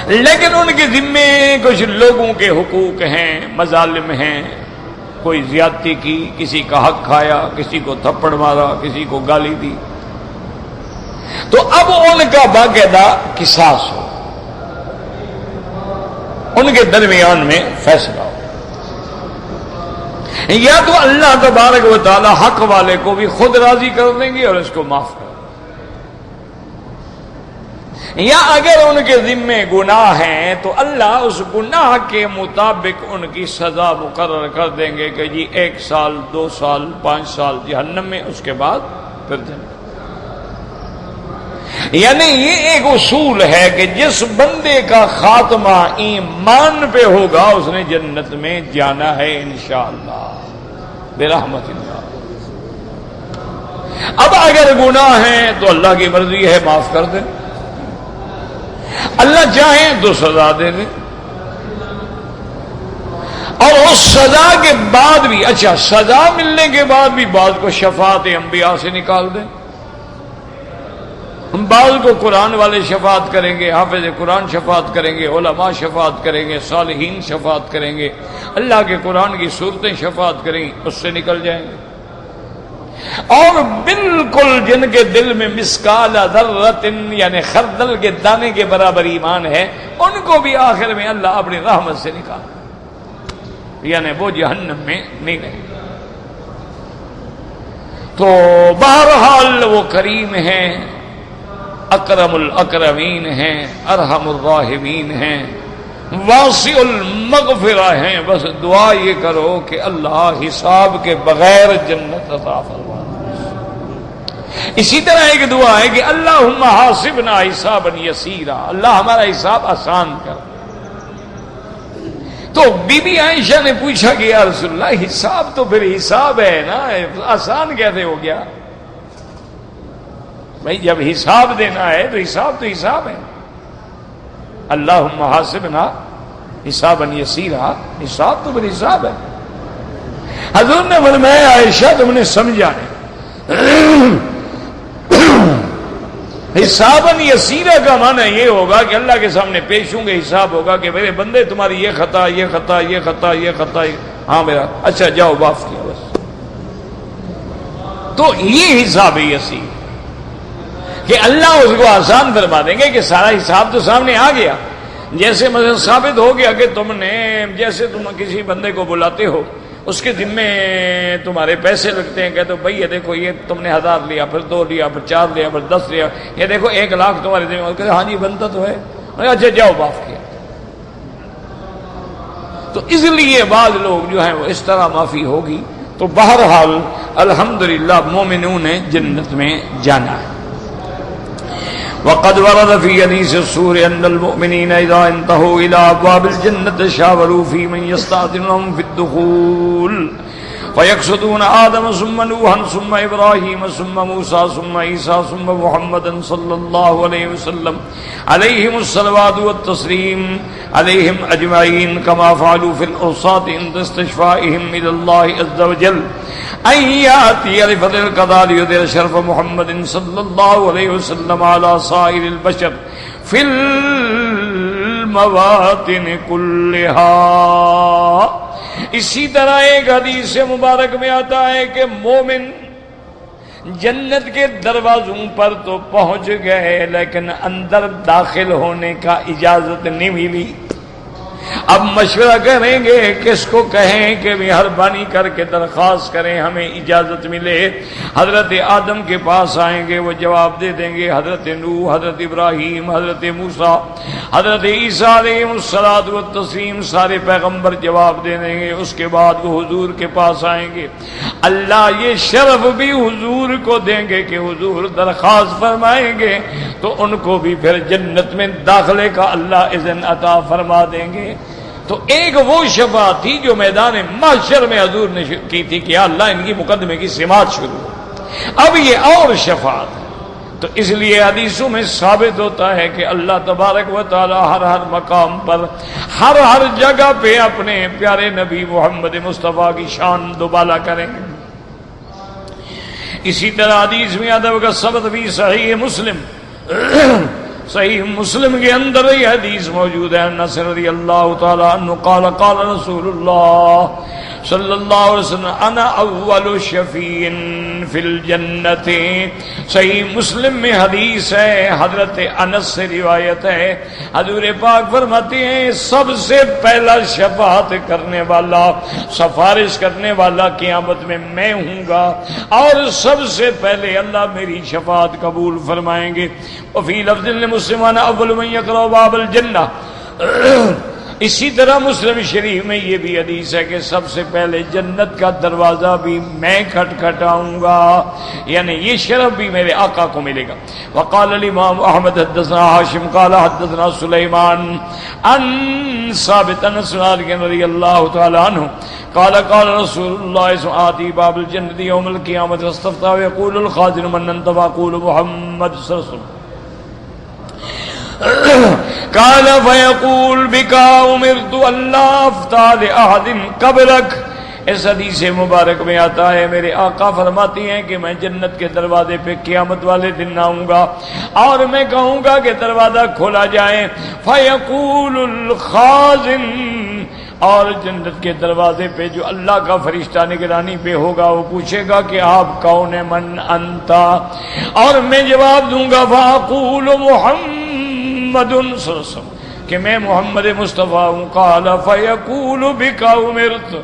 لیکن ان کے ذمے کچھ لوگوں کے حقوق ہیں، مظالم ہیں، کوئی زیادتی کی، کسی کا حق کھایا، کسی کو تھپڑ مارا، کسی کو گالی دی، تو اب ان کا باقاعدہ قصاص ہو، ان کے درمیان میں فیصلہ ہو، یا تو اللہ تبارک و تعالی حق والے کو بھی خود راضی کر دیں گے اور اس کو معاف کر دیں گے، یا اگر ان کے ذمے گناہ ہیں تو اللہ اس گناہ کے مطابق ان کی سزا مقرر کر دیں گے کہ جی 1 سال 2 سال 5 سال جہنم میں، اس کے بعد پھر جنت۔ یعنی یہ ایک اصول ہے کہ جس بندے کا خاتمہ ایمان پہ ہوگا اس نے جنت میں جانا ہے انشاءاللہ برحمت اللہ۔ اب اگر گناہ ہیں تو اللہ کی مرضی ہے معاف کر دیں، اللہ چاہیں تو سزا دے دیں، اور اس سزا کے بعد بھی اچھا سزا ملنے کے بعد بھی بعض کو شفاعت انبیاء سے نکال دیں، بعض کو قرآن والے شفاعت کریں گے، حافظ قرآن شفاعت کریں گے، علماء شفاعت کریں گے، صالحین شفاعت کریں گے، اللہ کے قرآن کی صورتیں شفاعت کریں گی، اس سے نکل جائیں گے۔ اور بالکل جن کے دل میں مسکال ذرۃ یعنی خردل کے دانے کے برابر ایمان ہے، ان کو بھی آخر میں اللہ اپنی رحمت سے نکال، یعنی وہ جہنم میں نہیں رہے۔ تو بہرحال وہ کریم ہیں، اکرم الاکرمین ہیں، ارحم الراحمین ہیں، واسع المغفرہ ہیں۔ بس دعا یہ کرو کہ اللہ حساب کے بغیر جنت عطا فرما۔ اسی طرح ایک دعا ہے کہ اللہم حاسبنا حسابا یسیرا، اللہ ہمارا حساب آسان کر۔ تو بی بی عائشہ نے پوچھا کہ یا رسول اللہ حساب تو پھر حساب ہے نا، آسان کیسے ہو گیا؟ بھائی جب حساب دینا ہے تو حساب ہے۔ اللہم حاسبنا حسابا یسیرا، حساب تو پھر حساب ہے۔ حضور نے فرمایا عائشہ تم نے سمجھا ہے، حسابا یسیرا کا معنی یہ ہوگا کہ اللہ کے سامنے پیش ہوں گے، حساب ہوگا کہ میرے بندے تمہاری یہ خطا یہ خطا یہ خطا یہ خطا، ہاں میرا اچھا جاؤ معاف کیا بس۔ تو یہ حساب ہے یسیر کہ اللہ اس کو آسان فرما دیں گے کہ سارا حساب تو سامنے آ گیا۔ جیسے مثلا ثابت ہو گیا کہ تم نے جیسے تم کسی بندے کو بلاتے ہو، اس کے ذمے تمہارے پیسے لگتے ہیں، کہتے ہو بھائی یہ دیکھو یہ تم نے 1000 لیا، پھر 2 لیا، پھر 4 لیا، پھر 10 لیا، یہ دیکھو 1 لاکھ تمہارے ذمے، کہتے ہاں جی بنتا تو ہے، اچھا جاؤ معاف کیا۔ تو اس لیے بعض لوگ جو ہیں وہ اس طرح معافی ہوگی۔ تو بہرحال الحمدللہ مومنون نے جنت میں جانا ہے۔ وقد ورد في حديث السور أن المؤمنين إذا انتهوا إلى أبواب الجنة شاوروا في من يستأذنهم في الدخول فيقصدون آدم ثم نوحا ثم إبراهيم ثم موسى ثم عيسى ثم محمدا صلى الله عليه وسلم عليهم الصلوات والتسليم عليهم أجمعين كما فعلوا في الأوساط عند استشفائهم إلى الله عز وجل أن يأتي لفضل القضاء ليدير شرف محمد صلى الله عليه وسلم على صائر البشر في المواطن كلها۔ اسی طرح ایک حدیث مبارک میں آتا ہے کہ مومن جنت کے دروازوں پر تو پہنچ گئے لیکن اندر داخل ہونے کا اجازت نہیں ملی۔ اب مشورہ کریں گے، کس کو کہیں کہ مہربانی کر کے درخواست کریں ہمیں اجازت ملے۔ حضرت آدم کے پاس آئیں گے، وہ جواب دے دیں گے، حضرت نوح، حضرت ابراہیم، حضرت موسیٰ، حضرت عیسیٰ علیہ الصلوۃ والتسلیم سارے پیغمبر جواب دے دیں گے۔ اس کے بعد وہ حضور کے پاس آئیں گے، اللہ یہ شرف بھی حضور کو دیں گے کہ حضور درخواست فرمائیں گے تو ان کو بھی پھر جنت میں داخلے کا اللہ اذن عطا فرما دیں گے۔ تو ایک وہ شفاعت تھی جو میدان محشر میں حضور نے کی تھی کہ اللہ ان کی مقدمے کی سماعت شروع ہو۔ اب یہ اور شفاعت ہے۔ تو اس لیے حدیثوں میں ثابت ہوتا ہے کہ اللہ تبارک و تعالی ہر مقام پر ہر جگہ پہ اپنے پیارے نبی محمد مصطفیٰ کی شان دوبالا کریں گے۔ اسی طرح حدیث میں ادب کا ثبت بھی صحیح مسلم صحیح مسلم کے اندر یہ حدیث موجود ہے، انس رضی اللہ تعالی عنہ قال قال رسول اللہ صلی اللہ علیہ وسلم انا اول شفیع فی الجنت. صحیح مسلم میں حدیث ہے، حضرت انس سے روایت ہے، حضور پاک فرماتے ہیں سب سے پہلا شفاعت کرنے والا، سفارش کرنے والا قیامت میں ہوں گا، اور سب سے پہلے اللہ میری شفاعت قبول فرمائیں گے. وفی لفظ لمسلم اول من یقرأ باب الجنہ. اسی طرح مسلم شریف میں یہ بھی حدیث ہے کہ سب سے پہلے جنت کا دروازہ بھی میں کھٹکھٹاؤں گا، یعنی یہ شرف بھی میرے آقا کو ملے گا. وقال الامام احمد حدثنا ہاشم قال حدثنا سلیمان عن ثابت رضی اللہ تعالی عنہ قال قال رسول اللہ صلی اللہ علیہ وسلم آتی باب الجنت یوم القیامت واستفتح ويقول الخازن من انت فاقول محمد صلی اللہ علیہ وسلم قال فيقول بك امرت الا افتح لاحد قبلك. اس حدیث مبارک میں آتا ہے میرے آقا فرماتی ہیں کہ میں جنت کے دروازے پہ قیامت والے دن آؤں گا اور میں کہوں گا کہ دروازہ کھولا جائے. فیقول الخازن، اور جنت کے دروازے پہ جو اللہ کا فرشتہ نگرانی پہ ہوگا وہ پوچھے گا کہ آپ کون ہیں؟ من انتا، اور میں جواب دوں گا فاقول محمد صلی اللہ علیہ وسلم کہ میں محمد مصطفیٰ ہوں. قال فیقول بک امرت،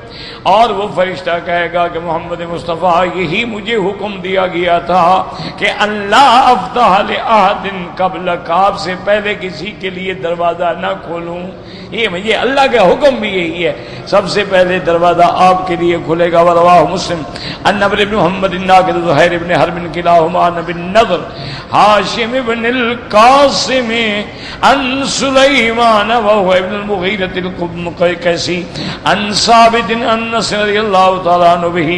اور وہ فرشتہ کہے گا کہ محمد مصطفیٰ یہی مجھے حکم دیا گیا تھا کہ اللہ افتح لاحد قبلک، آپ سے پہلے کسی کے لیے دروازہ نہ کھولوں. یہ اللہ کا حکم بھی یہی ہے، سب سے پہلے دروازہ آپ کے لیے کھلے گا. ورواہ مسلم ان عمرو بن محمد الناقد زہیر بن حرب کلاہما عن ابن النضر ہاشم بن القاسم عن سلیمان وهو ابن المغیرة القیسی عن ثابت عن انس رضی اللہ تعالی عنہ به.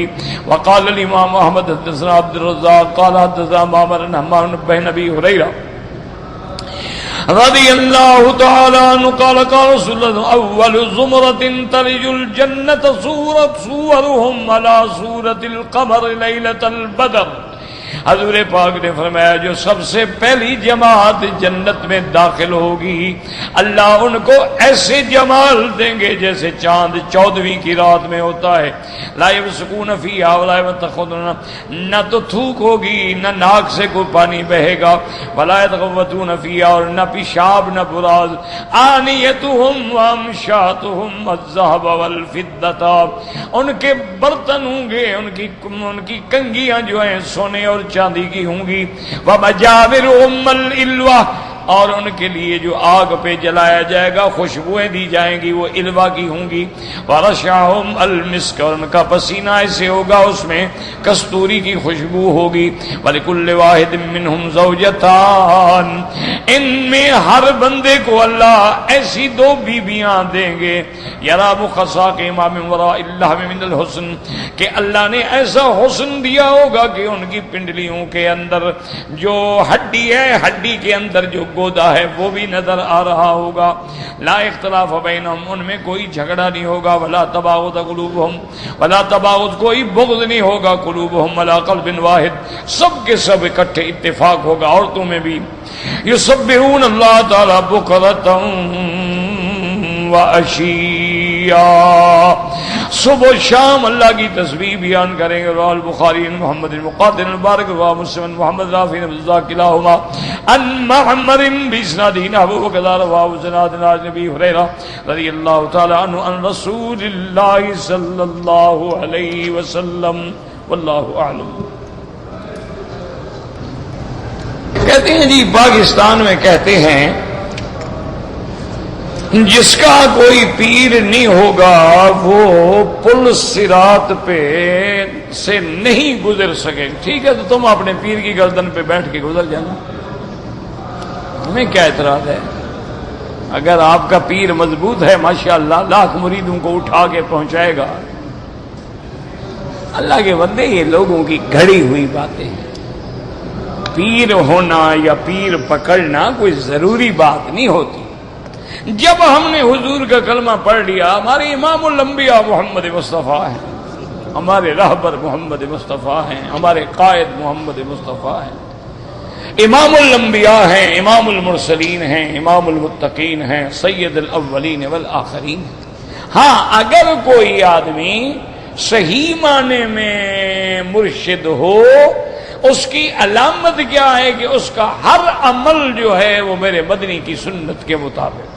وقال الامام احمد حدثنا عبد الرزاق قال حدثنا معمر عن حمام بن ابي هريرة رضی اللہ تعالی عنہ قال قال رسول اللہ اول زمرة تلج الجنة صورهم على صورة القمر ليلة البدر. حضور پاک نے فرمایا جو سب سے پہلی جماعت جنت میں داخل ہوگی اللہ ان کو ایسے جمال دیں گے جیسے چاند 14ویں کی رات میں ہوتا ہے. لا یمسکون فیہا ولا یتخذون، نہ تو تھوک ہوگی نہ ناک سے کوئی پانی بہے گا. ولا یتغوطون فیہا، اور نہ پیشاب نہ براز. آنیتہم وامشاتہم الذھب والفضہ، ان کے برتن ہوں گے، ان کی کنگیاں جو ہیں سونے اور چاندی کی ہوں گی. ومجاورہم الالوہ، اور ان کے لیے جو آگ پہ جلایا جائے گا خوشبوئیں دی جائیں گی وہ الوا کی ہوں گی. ورشہم المسک، اور ان کا پسینہ ایسے ہوگا اس میں کستوری کی خوشبو ہوگی. ولکل واحد منہم زوجتان، ان میں ہر بندے کو اللہ ایسی 2 بیویاں دیں گے. یرا مخصاق امام وراء اللہ من الحسن، کہ اللہ نے ایسا حسن دیا ہوگا کہ ان کی پنڈلیوں کے اندر جو ہڈی ہے، ہڈی کے اندر جو گودا ہے وہ بھی نظر آ رہا ہوگا. لا اختلاف بینہم، ان میں کوئی جھگڑا نہیں ہوگا. ولا تباغض قلوبہم، ولا تباغض کوئی بغض نہیں ہوگا. قلوبہم علی قلب واحد، سب کے سب اکٹھے اتفاق ہوگا. عورتوں میں بھی یسبحون اللہ تعالی بکرۃ وعشیا، صبح و شام اللہ کی تسبیح بیان کریں گے. رواه البخاری عن محمد المقاتل المبارک رواه مسلم محمد رافع بن عبد کلاہما عن معمر باسناد نحو وكذا رواه زناد عن ابي هريره رضی اللہ تعالی عنہ عن رسول اللہ صلی اللہ علیہ وسلم. واللہ اعلم. کہتے ہیں جی پاکستان میں کہتے ہیں جس کا کوئی پیر نہیں ہوگا وہ پل صراط پہ سے نہیں گزر سکے. ٹھیک ہے تو تم اپنے پیر کی گردن پہ بیٹھ کے گزر جانا، ہمیں کیا اعتراض ہے؟ اگر آپ کا پیر مضبوط ہے ماشاءاللہ لاکھ مریدوں کو اٹھا کے پہنچائے گا. اللہ کے بندے یہ لوگوں کی گھڑی ہوئی باتیں ہیں. پیر ہونا یا پیر پکڑنا کوئی ضروری بات نہیں ہوتی. جب ہم نے حضور کا کلمہ پڑھ لیا، ہمارے امام الانبیاء محمد مصطفیٰ ہیں، ہمارے رہبر محمد مصطفیٰ ہیں، ہمارے قائد محمد مصطفیٰ ہیں، امام الانبیاء ہیں، امام المرسلین ہیں، امام المتقین ہیں، سید الاولین والآخرین. ہاں اگر کوئی آدمی صحیح معنی میں مرشد ہو، اس کی علامت کیا ہے کہ اس کا ہر عمل جو ہے وہ میرے مدنی کی سنت کے مطابق.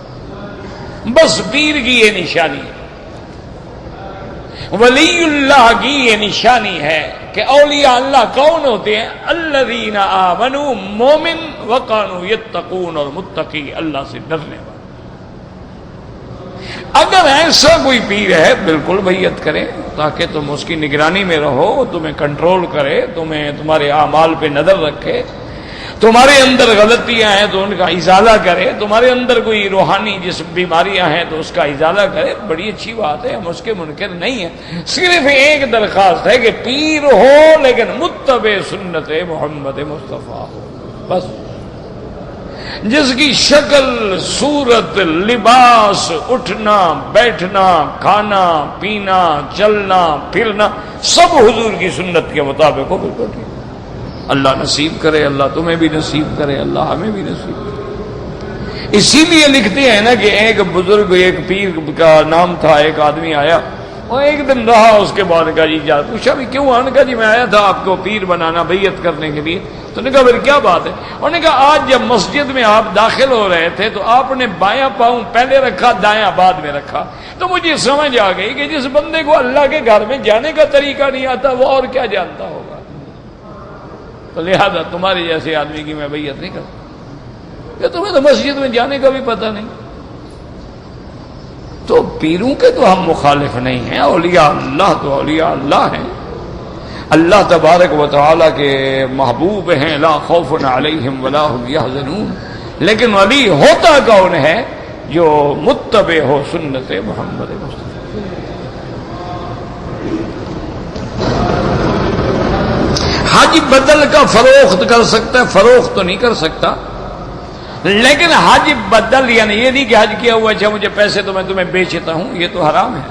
بس پیر کی یہ نشانی ہے، ولی اللہ کی یہ نشانی ہے کہ اولیاء اللہ کون ہوتے ہیں؟ الذین آمنوا، مومن، وکانوا یتقون، اور متقی، اللہ سے ڈرنے والے. اگر ایسا کوئی پیر ہے بالکل بیعت کرے تاکہ تم اس کی نگرانی میں رہو، تمہیں کنٹرول کرے، تمہیں تمہارے اعمال پہ نظر رکھے، تمہارے اندر غلطیاں ہیں تو ان کا ازالہ کرے، تمہارے اندر کوئی روحانی جس بیماریاں ہیں تو اس کا ازالہ کرے، بڑی اچھی بات ہے، ہم اس کے منکر نہیں ہیں. صرف ایک درخواست ہے کہ پیر ہو لیکن متبع سنت محمد مصطفیٰ ہو. بس جس کی شکل، صورت، لباس، اٹھنا بیٹھنا، کھانا پینا، چلنا پھرنا سب حضور کی سنت کے مطابق ہو، بالکل ٹھیک. اللہ نصیب کرے، اللہ تمہیں بھی نصیب کرے، اللہ ہمیں بھی نصیب کرے. اسی لیے لکھتے ہیں نا کہ ایک بزرگ، ایک پیر کا نام تھا، ایک آدمی آیا اور ایک دن رہا، اس کے بعد کہا جی جا پوچھا بھی کیوں؟ انہوں نے کہا جی میں آیا تھا آپ کو پیر بنانا، بیعت کرنے کے لیے. تو نے کہا پھر کیا بات ہے؟ انہوں نے کہا آج جب مسجد میں آپ داخل ہو رہے تھے تو آپ نے بایاں پاؤں پہلے رکھا، دایاں بعد میں رکھا، تو مجھے سمجھ آ گئی کہ جس بندے کو اللہ کے گھر میں جانے کا طریقہ نہیں آتا وہ اور کیا جانتا ہوگا. تو لہذا تمہارے جیسے آدمی کی میں بیعت نہیں کرتا کہ تمہیں تو مسجد میں جانے کا بھی پتہ نہیں. تو پیروں کے تو ہم مخالف نہیں ہیں، اولیاء اللہ تو اولیاء اللہ ہیں، اللہ تبارک و تعالی کے محبوب ہیں، لا خوف علیہم ولا هم یحزنون. لیکن ولی ہوتا کون ہے؟ جو متبع ہو سنت محمد مصطفیٰ. حج بدل کا فروخت کر سکتا ہے، فروخت تو نہیں کر سکتا، لیکن حج بدل یعنی یہ نہیں کہ حج کیا ہوا اچھا مجھے پیسے تو میں تمہیں بیچتا ہوں، یہ تو حرام ہے.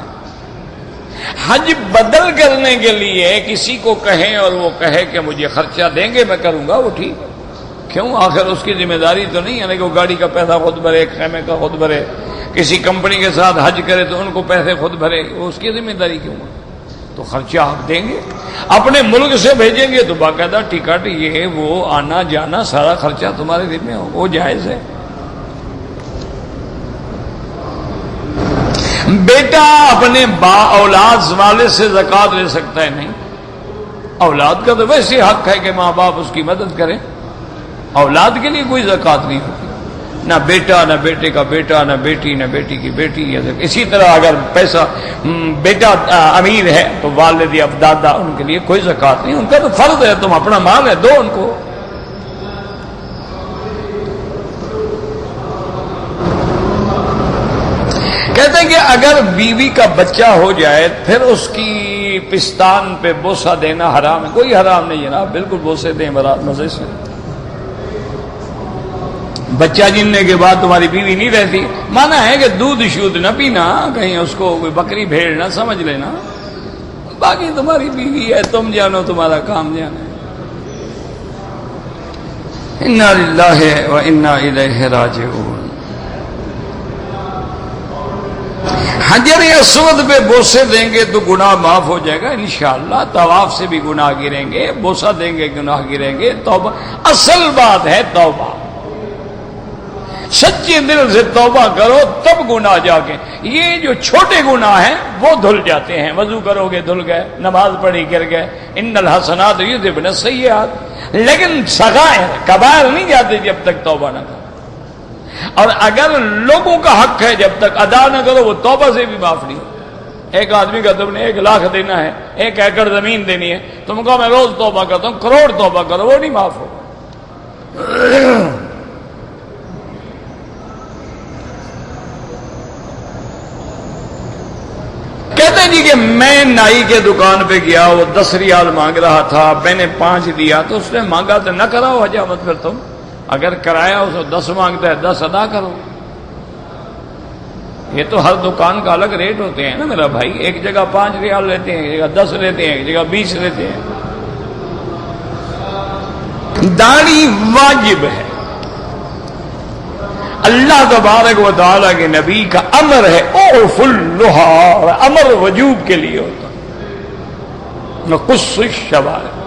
حج بدل کرنے کے لیے کسی کو کہیں اور وہ کہے کہ مجھے خرچہ دیں گے میں کروں گا، وہ ٹھیک. کیوں؟ آخر اس کی ذمہ داری تو نہیں ہے نا کہ وہ گاڑی کا پیسہ خود بھرے، خیمے کا خود بھرے، کسی کمپنی کے ساتھ حج کرے تو ان کو پیسے خود بھرے، وہ اس کی ذمہ داری کیوں ہے؟ تو خرچہ آپ دیں گے، اپنے ملک سے بھیجیں گے تو باقاعدہ ٹکٹ یہ وہ آنا جانا سارا خرچہ تمہارے ذمہ ہو، وہ جائز ہے. بیٹا اپنے با اولاد والے سے زکوٰۃ لے سکتا ہے؟ نہیں. اولاد کا تو ویسے حق ہے کہ ماں باپ اس کی مدد کریں، اولاد کے لیے کوئی زکوٰۃ نہیں ہوتی، نہ بیٹا، نہ بیٹے کا بیٹا، نہ بیٹی، نہ بیٹی کی بیٹی. اسی طرح اگر پیسہ بیٹا امیر ہے تو والد یا دادا ان کے لیے کوئی زکوٰۃ نہیں، ان کا تو فرض ہے، تم اپنا مال ہے دو ان کو. کہتے ہیں کہ اگر بیوی کا بچہ ہو جائے پھر اس کی پستان پہ بوسہ دینا حرام ہے؟ کوئی حرام نہیں جناب، بالکل بوسے دیں برات مزے سے. بچہ جننے کے بعد تمہاری بیوی نہیں رہتی، مانا ہے کہ دودھ شودھ نہ پینا، کہیں اس کو کوئی بکری بھیڑ نہ سمجھ لینا، باقی تمہاری بیوی ہے، تم جانو تمہارا کام جانا. انا للہ و انا الیہ راجعون. حجر اسود پہ بوسے دیں گے تو گناہ معاف ہو جائے گا انشاءاللہ. طواف سے بھی گناہ گریں گے، بوسہ دیں گے گناہ گریں گے. توبہ اصل بات ہے، توبہ سچے دل سے توبہ کرو تب گناہ جا کے. یہ جو چھوٹے گناہ ہیں وہ دھل جاتے ہیں، وضو کرو گے دھل گئے، نماز پڑھی گر گئے، ان الحسنات یذھبن السیئات. لیکن صغائر کبائر نہیں جاتے جب تک توبہ نہ کرو. اور اگر لوگوں کا حق ہے جب تک ادا نہ کرو وہ توبہ سے بھی معاف نہیں ہوتا. ایک آدمی کا تم نے 1 لاکھ دینا ہے، 1 ایکڑ زمین دینی ہے، تم کہو میں روز توبہ کرتا ہوں، کروڑ توبہ کرو، وہ نہیں معاف ہوگا. کہتے ہیں جی کہ میں نائی کے دکان پہ گیا، وہ 10 ریال مانگ رہا تھا، میں نے 5 دیا، تو اس نے مانگا تو نہ کراؤ حجامت. پھر تم اگر کرایا اس کو 10 مانگتا ہے 10 ادا کرو. یہ تو ہر دکان کا الگ ریٹ ہوتے ہیں نا میرا بھائی، ایک جگہ 5 ریال لیتے ہیں، ایک جگہ 10 لیتے ہیں، ایک جگہ 20 لیتے ہیں. داڑھی واجب ہے، اللہ تبارک و تعالیٰ کے نبی کا امر ہے اوف اللحیٰ، امر وجوب کے لیے ہوتا. قص الشوارب۔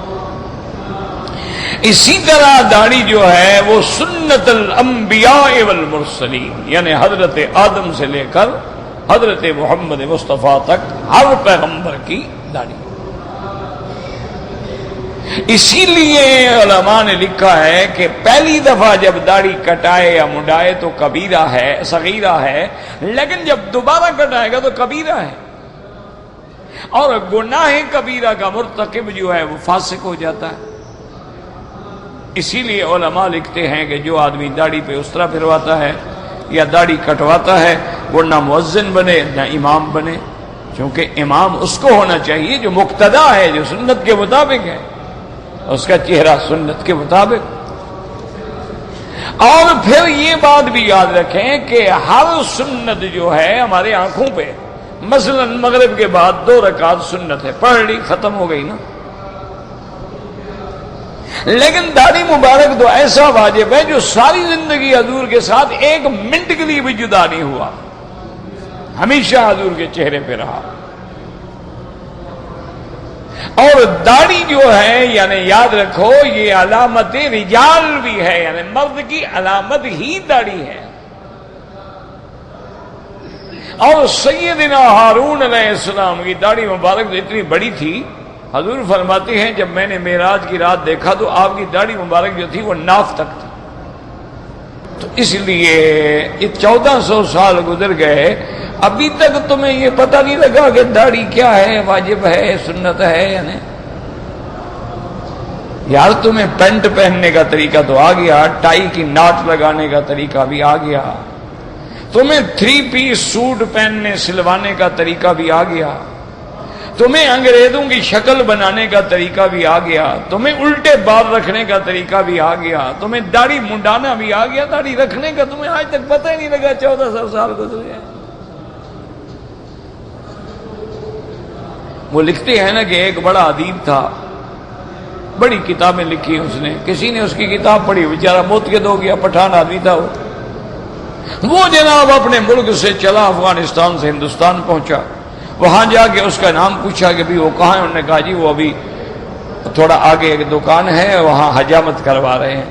اسی طرح داڑھی جو ہے وہ سنت الانبیاء والمرسلین، یعنی حضرت آدم سے لے کر حضرت محمد مصطفیٰ تک ہر پیغمبر کی داڑھی۔ اسی لیے علماء نے لکھا ہے کہ پہلی دفعہ جب داڑھی کٹائے یا منڈائے تو کبیرہ ہے، صغیرہ ہے، لیکن جب دوبارہ کٹائے گا تو کبیرہ ہے، اور گناہ کبیرہ کا مرتکب جو ہے وہ فاسق ہو جاتا ہے۔ اسی لیے علماء لکھتے ہیں کہ جو آدمی داڑھی پہ اس طرح پھرواتا ہے یا داڑھی کٹواتا ہے وہ نہ مؤذن بنے نہ امام بنے، چونکہ امام اس کو ہونا چاہیے جو مقتدا ہے، جو سنت کے مطابق ہے، اس کا چہرہ سنت کے مطابق۔ اور پھر یہ بات بھی یاد رکھیں کہ ہر سنت جو ہے ہمارے آنکھوں پہ، مثلا مغرب کے بعد 2 رکعت سنت ہے، پڑھ لی ختم ہو گئی نا، لیکن داڑھی مبارک تو ایسا واجب ہے جو ساری زندگی حضور کے ساتھ 1 منٹ کے لیے بھی جدا نہیں ہوا، ہمیشہ حضور کے چہرے پہ رہا۔ اور داڑھی جو ہے یعنی یاد رکھو یہ علامت رجال بھی ہے، یعنی مرد کی علامت ہی داڑھی ہے۔ اور سیدنا ہارون علیہ السلام کی داڑھی مبارک تو اتنی بڑی تھی، حضور فرماتے ہیں جب میں نے معراج کی رات دیکھا تو آپ کی داڑھی مبارک جو تھی وہ ناف تک تھی۔ تو اس لیے یہ 1400 سال گزر گئے، ابھی تک تمہیں یہ پتہ نہیں لگا کہ داڑھی کیا ہے، واجب ہے، سنت ہے یا نہیں؟ یار تمہیں پینٹ پہننے کا طریقہ تو آ گیا، ٹائی کی ناٹ لگانے کا طریقہ بھی آ گیا، تمہیں 3 پیس سوٹ پہننے سلوانے کا طریقہ بھی آ گیا، تمہیں انگریزوں کی شکل بنانے کا طریقہ بھی آ گیا، تمہیں الٹے بال رکھنے کا طریقہ بھی آ گیا، تمہیں داڑھی منڈانا بھی آ گیا، داڑھی رکھنے کا تمہیں آج تک پتہ ہی نہیں لگا، 1400 سال گزر گئے۔ وہ لکھتے ہیں نا کہ ایک بڑا ادیب تھا، بڑی کتابیں لکھی اس نے، کسی نے اس کی کتاب پڑھی، بیچارہ موت کے دو گیا، پٹھان آدمی تھا وہ جناب اپنے ملک سے چلا افغانستان سے ہندوستان پہنچا، وہاں جا کے اس کا نام پوچھا کہ بھی وہ کہاں ہے، انہوں نے کہا جی وہ ابھی تھوڑا آگے ایک دکان ہے وہاں حجامت کروا رہے ہیں۔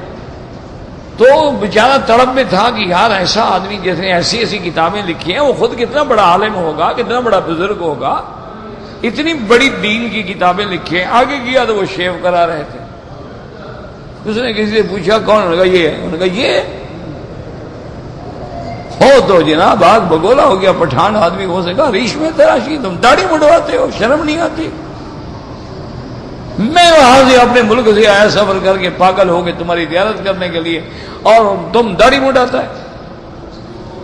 تو بیچارہ تڑپ میں تھا کہ یار ایسا آدمی جس نے ایسی ایسی کتابیں لکھی ہیں وہ خود کتنا بڑا عالم ہوگا، کتنا بڑا بزرگ ہوگا، اتنی بڑی دین کی کتابیں لکھی ہیں۔ آگے گیا تو وہ شیو کرا رہے تھے، اس نے کسی سے پوچھا کون؟ انہوں نے کہا یہ ہے، انہوں نے کہا یہ ہو تو جناب آگ بگولا ہو گیا، پٹھان آدمی ہو سکا، ریش میں تراشی، تم داڑھی مڈواتے ہو، شرم نہیں آتی؟ میں وہاں سے اپنے ملک سے آیا سفر کر کے پاگل ہو گئے تمہاری زیارت کرنے کے لیے، اور تم داڑھی مڈاتا ہے؟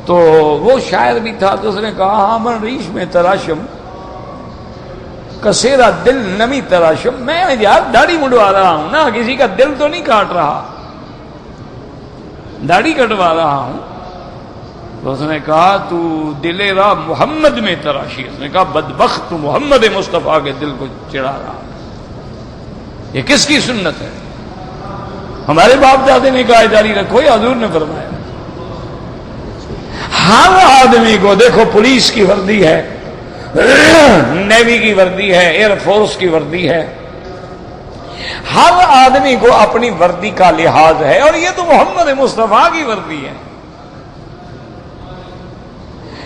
تو وہ شاعر بھی تھا، تو اس نے کہا ہاں من ریش میں تراشم کسیرا دل نمی تراشم، میں یار داڑھی مڈوا رہا ہوں نا، کسی کا دل تو نہیں کاٹ رہا، داڑھی کٹوا رہا ہوں۔ تو اس نے کہا تو دل را محمد میں تراشی، اس نے کہا بدبخت تو محمد مصطفیٰ کے دل کو چڑھا رہا، یہ کس کی سنت ہے؟ ہمارے باپ دادے نے کہا داڑھی رکھو یا حضور نے فرمایا؟ ہر آدمی کو دیکھو پولیس کی وردی ہے، نیوی کی وردی ہے، ایئر فورس کی وردی ہے، ہر آدمی کو اپنی وردی کا لحاظ ہے، اور یہ تو محمد مصطفیٰ کی وردی ہے،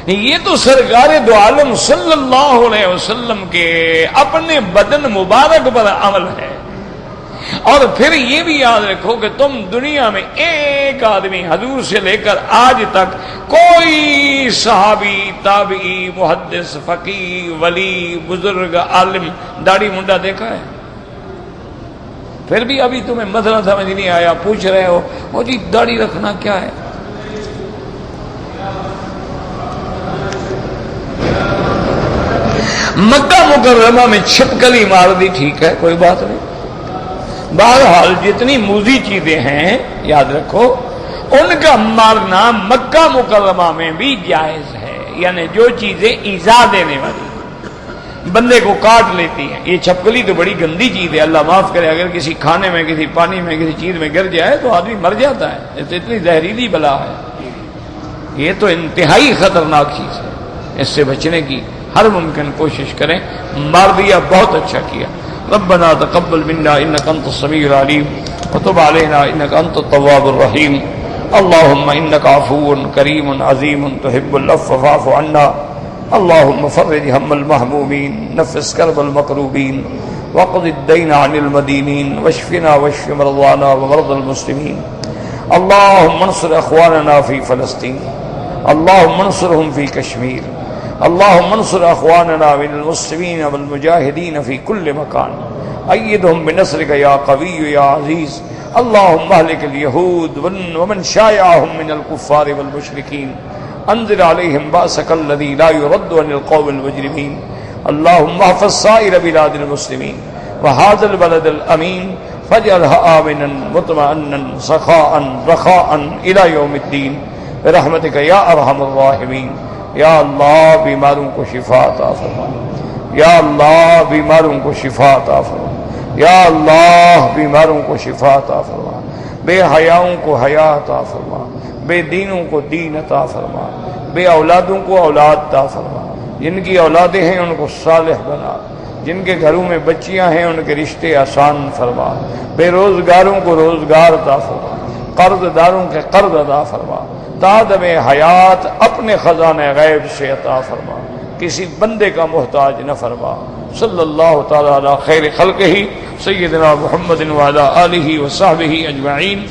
یہ تو سرکار دو عالم صلی اللہ علیہ وسلم کے اپنے بدن مبارک پر عمل ہے۔ اور پھر یہ بھی یاد رکھو کہ تم دنیا میں ایک آدمی حضور سے لے کر آج تک کوئی صحابی، تابعی، محدث، فقیہ، ولی، بزرگ، عالم داڑھی منڈا دیکھا ہے؟ پھر بھی ابھی تمہیں مسئلہ سمجھ نہیں آیا، پوچھ رہے ہو وہ جی داڑھی رکھنا کیا ہے؟ مکہ مکرمہ میں چھپکلی مار دی، ٹھیک ہے کوئی بات نہیں، بہرحال جتنی موذی چیزیں ہیں یاد رکھو ان کا مارنا مکہ مکرمہ میں بھی جائز ہے، یعنی جو چیزیں ایذا دینے والی بندے کو کاٹ لیتی ہیں۔ یہ چھپکلی تو بڑی گندی چیز ہے، اللہ معاف کرے، اگر کسی کھانے میں، کسی پانی میں، کسی چیز میں گر جائے تو آدمی مر جاتا ہے، یہ تو اتنی زہریلی بلا ہے، یہ تو انتہائی خطرناک چیز ہے، اس سے بچنے کی ہر ممکن کوشش کریں۔ مار دیا بہت اچھا کیا، ربنا تقبل منا إنك أنت السميع العليم وتب علينا إنك أنت التواب الرحيم اللهم إنك عفو كريم عظيم تحب العفو فاعف عنا اللهم فرج هم المهمومين نفس كرب المكروبين واقض الدين عن المدينين واشفنا واشف مرضانا ومرضى المسلمين اللهم انصر اخواننا في فلسطين اللهم انصرهم في كشمير اللهم انصر اخواننا من المسلمين والمجاهدين في كل مكان ايدهم بنصرك يا قوي يا عزيز اللهم اهلك اليهود ومن شايعهم من الكفار والمشركين انزل عليهم بأسك الذي لا يرد عن القوم المجرمين اللهم احفظ سائر بلاد المسلمين وهذا البلد الامين فاجعلها آمنا مطمئنا سخاء رخاء الى يوم الدين برحمتك یا ارحم الراحمین. یا اللہ بیماروں کو شفا عطا فرما، یا اللہ بیماروں کو شفا عطا فرما، یا اللہ بیماروں کو شفا عطا فرما، بے حیاؤں کو حیا عطا فرما، بے دینوں کو دین عطا فرما، بے اولادوں کو اولاد عطا فرما، جن کی اولادیں ہیں ان کو صالح بنا، جن کے گھروں میں بچیاں ہیں ان کے رشتے آسان فرما، بے روزگاروں کو روزگار عطا فرما، قرض داروں کے قرض عطا فرما، تادم حیات اپنے خزانہ غیب سے عطا فرما، کسی بندے کا محتاج نہ فرما. صلی اللہ تعالی علی خیر خلقہ سیدنا محمد وعلی آلہ وصحبہ اجمعین.